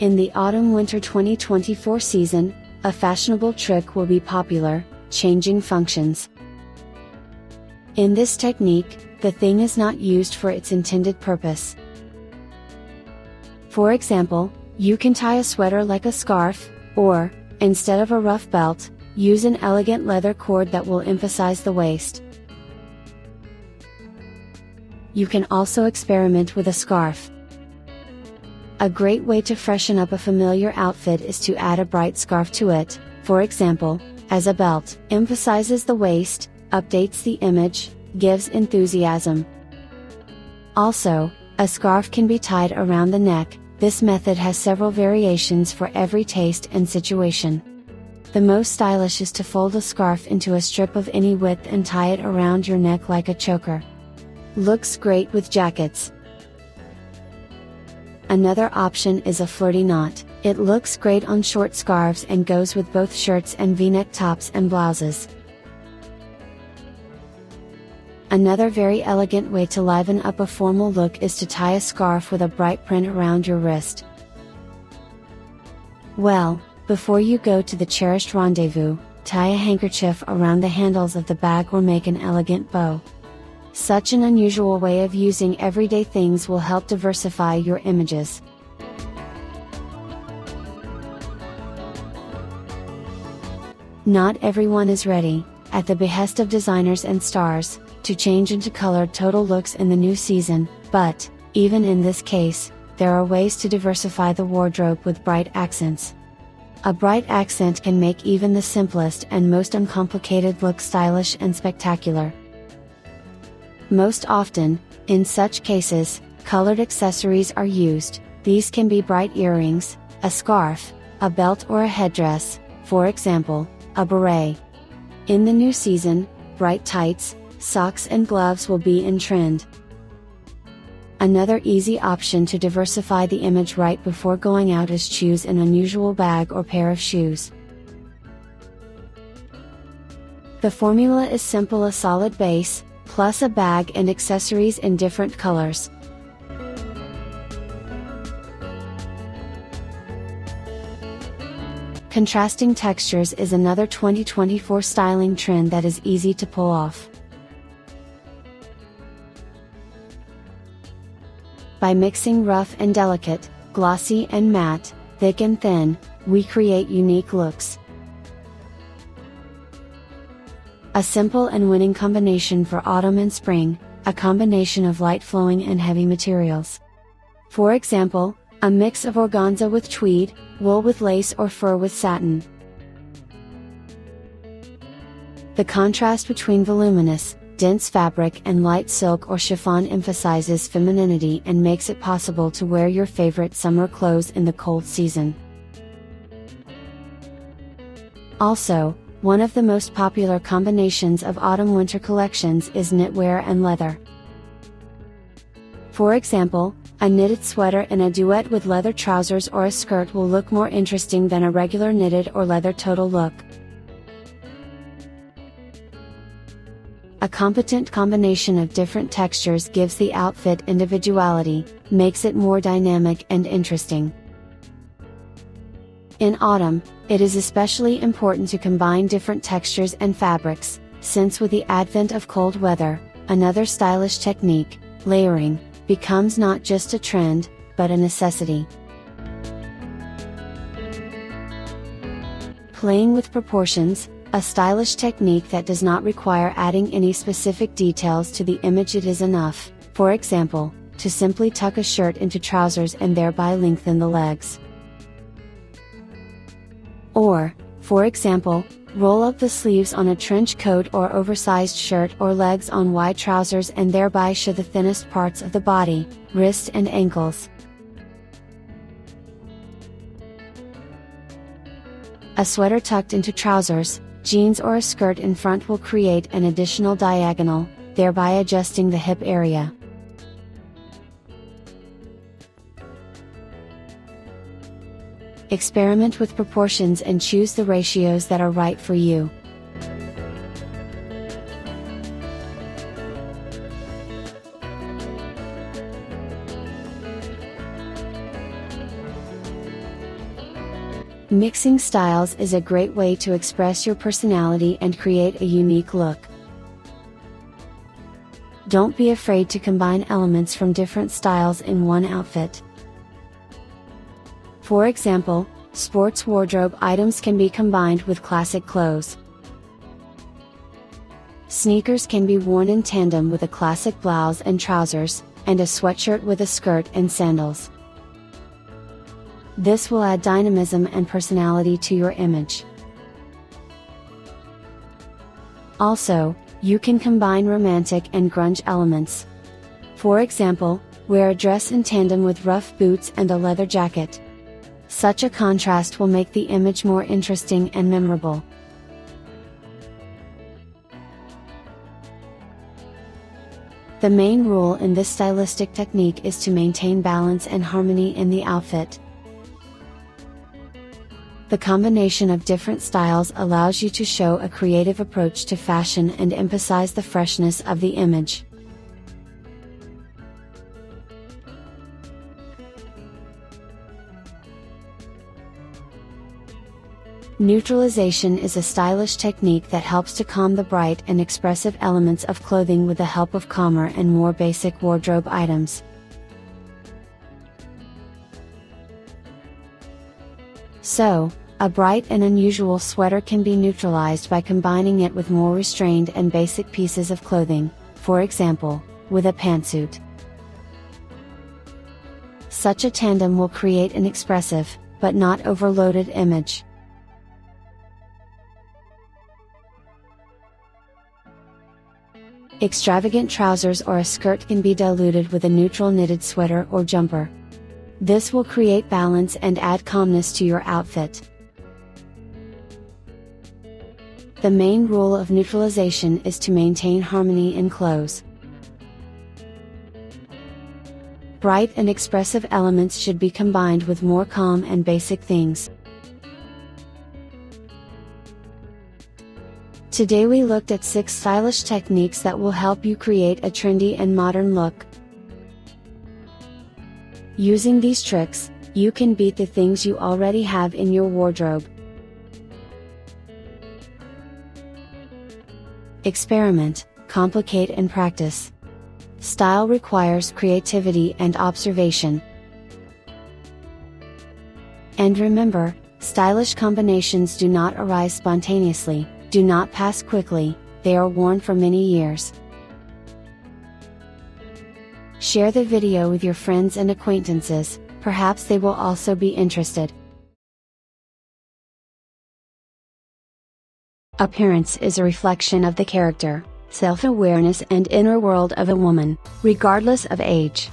S1: In the autumn-winter 2024 season, a fashionable trick will be popular: changing functions. In this technique, the thing is not used for its intended purpose. For example, you can tie a sweater like a scarf, or, instead of a rough belt, use an elegant leather cord that will emphasize the waist. You can also experiment with a scarf. A great way to freshen up a familiar outfit is to add a bright scarf to it, for example, as a belt. Emphasizes the waist, updates the image, gives enthusiasm. Also, a scarf can be tied around the neck. This method has several variations for every taste and situation. The most stylish is to fold a scarf into a strip of any width and tie it around your neck like a choker. Looks great with jackets. Another option is a flirty knot. It looks great on short scarves and goes with both shirts and V-neck tops and blouses. Another very elegant way to liven up a formal look is to tie a scarf with a bright print around your wrist. Well, before you go to the cherished rendezvous, tie a handkerchief around the handles of the bag or make an elegant bow. Such an unusual way of using everyday things will help diversify your images. Not everyone is ready, at the behest of designers and stars, to change into colored total looks in the new season, but, even in this case, there are ways to diversify the wardrobe with bright accents. A bright accent can make even the simplest and most uncomplicated look stylish and spectacular. Most often, in such cases, colored accessories are used. These can be bright earrings, a scarf, a belt or a headdress, for example, a beret. In the new season, bright tights, socks and gloves will be in trend. Another easy option to diversify the image right before going out is choose an unusual bag or pair of shoes. The formula is simple: a solid base, plus a bag and accessories in different colors. Contrasting textures is another 2024 styling trend that is easy to pull off. By mixing rough and delicate, glossy and matte, thick and thin, we create unique looks. A simple and winning combination for autumn and spring, a combination of light flowing and heavy materials. For example, a mix of organza with tweed, wool with lace or fur with satin. The contrast between voluminous, dense fabric and light silk or chiffon emphasizes femininity and makes it possible to wear your favorite summer clothes in the cold season. Also, one of the most popular combinations of autumn-winter collections is knitwear and leather. For example, a knitted sweater in a duet with leather trousers or a skirt will look more interesting than a regular knitted or leather total look. A competent combination of different textures gives the outfit individuality, makes it more dynamic and interesting. In autumn, it is especially important to combine different textures and fabrics, since with the advent of cold weather, another stylish technique, layering, becomes not just a trend, but a necessity. Playing with proportions, a stylish technique that does not require adding any specific details to the image. It is enough, for example, to simply tuck a shirt into trousers and thereby lengthen the legs. Or, for example, roll up the sleeves on a trench coat or oversized shirt or legs on wide trousers and thereby show the thinnest parts of the body, wrists and ankles. A sweater tucked into trousers, jeans or a skirt in front will create an additional diagonal, thereby adjusting the hip area. Experiment with proportions and choose the ratios that are right for you. Mixing styles is a great way to express your personality and create a unique look. Don't be afraid to combine elements from different styles in one outfit. For example, sports wardrobe items can be combined with classic clothes. Sneakers can be worn in tandem with a classic blouse and trousers, and a sweatshirt with a skirt and sandals. This will add dynamism and personality to your image. Also, you can combine romantic and grunge elements. For example, wear a dress in tandem with rough boots and a leather jacket. Such a contrast will make the image more interesting and memorable. The main rule in this stylistic technique is to maintain balance and harmony in the outfit. The combination of different styles allows you to show a creative approach to fashion and emphasize the freshness of the image. Neutralization is a stylish technique that helps to calm the bright and expressive elements of clothing with the help of calmer and more basic wardrobe items. So, a bright and unusual sweater can be neutralized by combining it with more restrained and basic pieces of clothing, for example, with a pantsuit. Such a tandem will create an expressive, but not overloaded image. Extravagant trousers or a skirt can be diluted with a neutral knitted sweater or jumper. This will create balance and add calmness to your outfit. The main rule of neutralization is to maintain harmony in clothes. Bright and expressive elements should be combined with more calm and basic things. Today we looked at 6 stylish techniques that will help you create a trendy and modern look. Using these tricks, you can beat the things you already have in your wardrobe. Experiment, complicate and practice. Style requires creativity and observation. And remember, stylish combinations do not arise spontaneously, do not pass quickly, they are worn for many years. Share the video with your friends and acquaintances, perhaps they will also be interested. Appearance is a reflection of the character, self-awareness and inner world of a woman, regardless of age.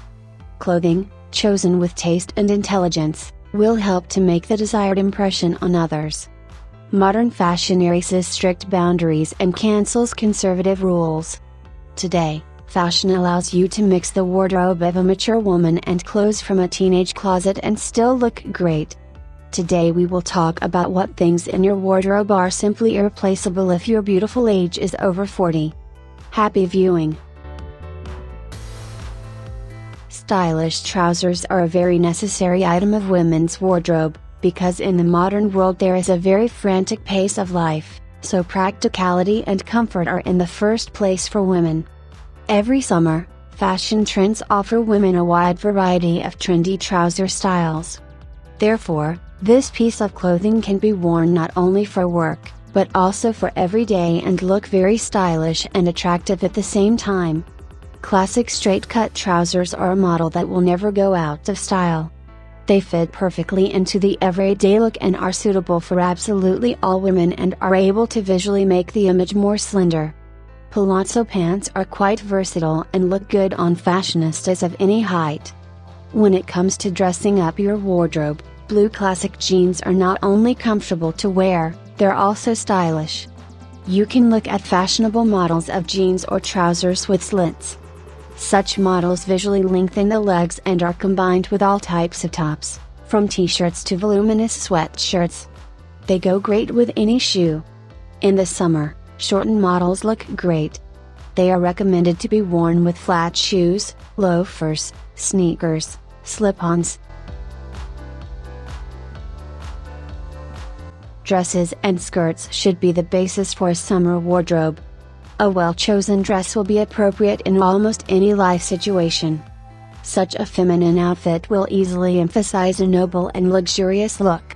S1: Clothing, chosen with taste and intelligence, will help to make the desired impression on others. Modern fashion erases strict boundaries and cancels conservative rules. Today, fashion allows you to mix the wardrobe of a mature woman and clothes from a teenage closet and still look great. Today we will talk about what things in your wardrobe are simply irreplaceable if your beautiful age is over 40. Happy viewing! Stylish trousers are a very necessary item of women's wardrobe, because in the modern world there is a very frantic pace of life, so practicality and comfort are in the first place for women. Every summer, fashion trends offer women a wide variety of trendy trouser styles. Therefore, this piece of clothing can be worn not only for work, but also for every day and look very stylish and attractive at the same time. Classic straight-cut trousers are a model that will never go out of style. They fit perfectly into the everyday look and are suitable for absolutely all women and are able to visually make the image more slender. Palazzo pants are quite versatile and look good on fashionistas of any height. When it comes to dressing up your wardrobe, blue classic jeans are not only comfortable to wear, they're also stylish. You can look at fashionable models of jeans or trousers with slits. Such models visually lengthen the legs and are combined with all types of tops, from t-shirts to voluminous sweatshirts. They go great with any shoe. In the summer, shortened models look great. They are recommended to be worn with flat shoes, loafers, sneakers, slip-ons. Dresses and skirts should be the basis for a summer wardrobe. A well-chosen dress will be appropriate in almost any life situation. Such a feminine outfit will easily emphasize a noble and luxurious look.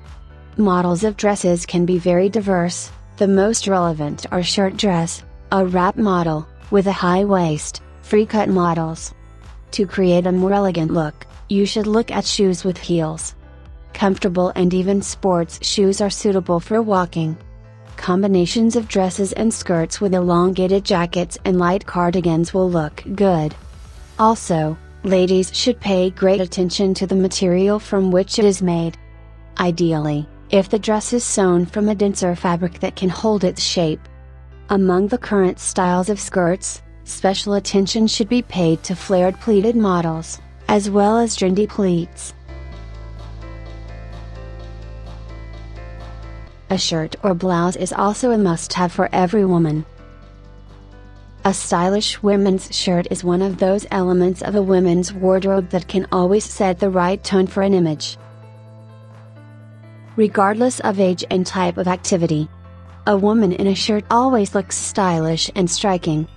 S1: Models of dresses can be very diverse. The most relevant are shirt dress, a wrap model, with a high waist, free-cut models. To create a more elegant look, you should look at shoes with heels. Comfortable and even sports shoes are suitable for walking. Combinations of dresses and skirts with elongated jackets and light cardigans will look good. Also, ladies should pay great attention to the material from which it is made. Ideally, if the dress is sewn from a denser fabric that can hold its shape. Among the current styles of skirts, special attention should be paid to flared pleated models, as well as trendy pleats. A shirt or blouse is also a must-have for every woman. A stylish women's shirt is one of those elements of a women's wardrobe that can always set the right tone for an image. regardless of age and type of activity. A woman in a shirt always looks stylish and striking.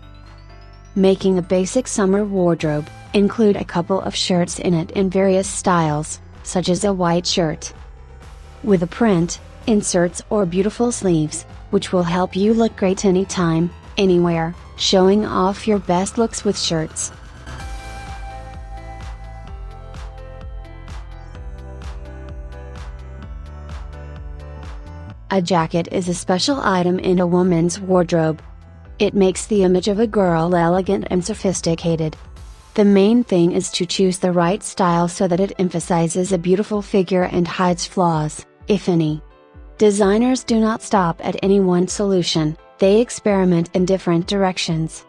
S1: Making a basic summer wardrobe, include a couple of shirts in it in various styles, such as a white shirt with a print, inserts or beautiful sleeves, which will help you look great anytime, anywhere, showing off your best looks with shirts. A jacket is a special item in a woman's wardrobe. It makes the image of a girl elegant and sophisticated. The main thing is to choose the right style so that it emphasizes a beautiful figure and hides flaws, if any. Designers do not stop at any one solution, they experiment in different directions.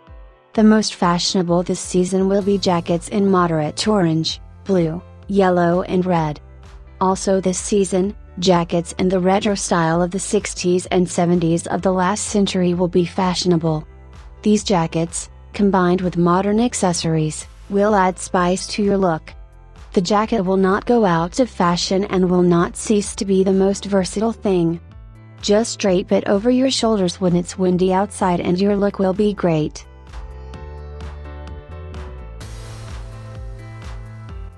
S1: The most fashionable this season will be jackets in moderate orange, blue, yellow and red. Also this season, jackets in the retro style of the 60s and 70s of the last century will be fashionable. These jackets, combined with modern accessories, will add spice to your look. The jacket will not go out of fashion and will not cease to be the most versatile thing. Just drape it over your shoulders when it's windy outside and your look will be great.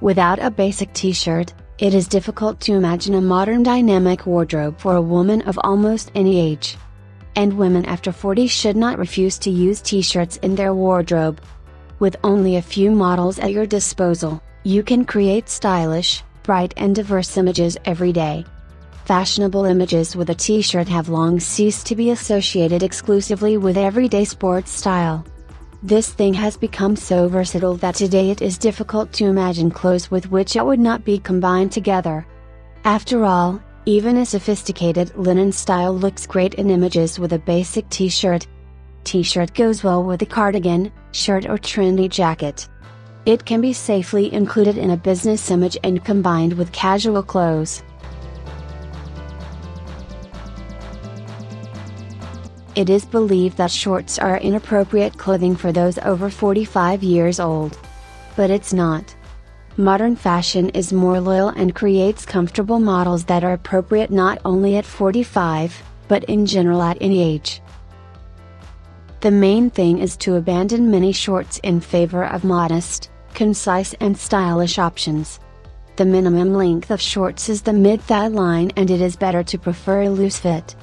S1: Without a basic t-shirt, it is difficult to imagine a modern dynamic wardrobe for a woman of almost any age. And women after 40 should not refuse to use t-shirts in their wardrobe. With only a few models at your disposal, you can create stylish, bright and diverse images every day. Fashionable images with a t-shirt have long ceased to be associated exclusively with everyday sports style. This thing has become so versatile that today it is difficult to imagine clothes with which it would not be combined together. After all, even a sophisticated linen style looks great in images with a basic t-shirt. T-shirt goes well with a cardigan, shirt or trendy jacket. It can be safely included in a business image and combined with casual clothes. It is believed that shorts are inappropriate clothing for those over 45 years old. But it's not. Modern fashion is more loyal and creates comfortable models that are appropriate not only at 45, but in general at any age. The main thing is to abandon mini shorts in favor of modest, concise and stylish options. The minimum length of shorts is the mid-thigh line and it is better to prefer a loose fit.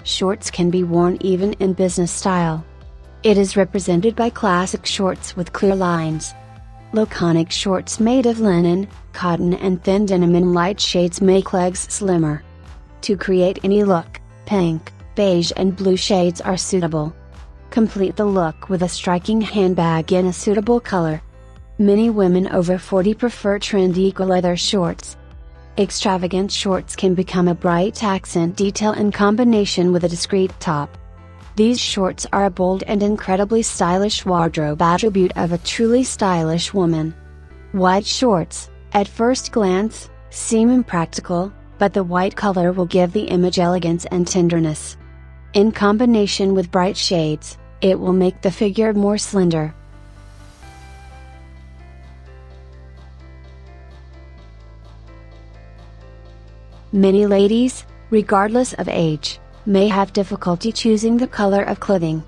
S1: Shorts can be worn even in business style. It is represented by classic shorts with clear lines. Laconic shorts made of linen, cotton and thin denim in light shades make legs slimmer. To create any look, pink, beige and blue shades are suitable. Complete the look with a striking handbag in a suitable color. Many women over 40 prefer trendy leather shorts. Extravagant shorts can become a bright accent detail in combination with a discreet top. These shorts are a bold and incredibly stylish wardrobe attribute of a truly stylish woman. White shorts, at first glance, seem impractical, but the white color will give the image elegance and tenderness. In combination with bright shades, it will make the figure more slender. Many ladies, regardless of age, may have difficulty choosing the color of clothing.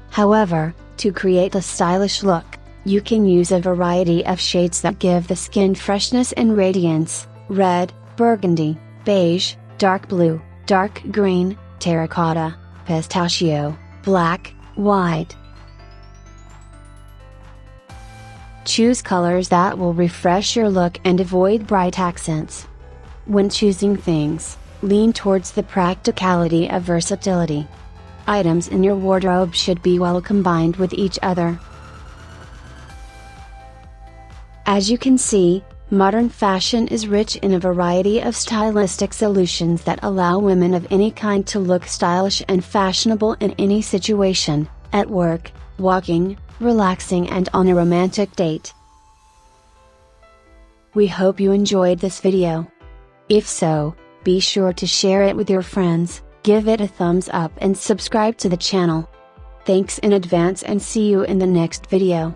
S1: However, to create a stylish look, you can use a variety of shades that give the skin freshness and radiance: red, burgundy, beige, dark blue, dark green, terracotta, pistachio, black, white. Choose colors that will refresh your look and avoid bright accents. When choosing things, lean towards the practicality of versatility. Items in your wardrobe should be well combined with each other. As you can see, modern fashion is rich in a variety of stylistic solutions that allow women of any kind to look stylish and fashionable in any situation, at work, walking, relaxing and on a romantic date. We hope you enjoyed this video. If so, be sure to share it with your friends, give it a thumbs up and subscribe to the channel. Thanks in advance and see you in the next video.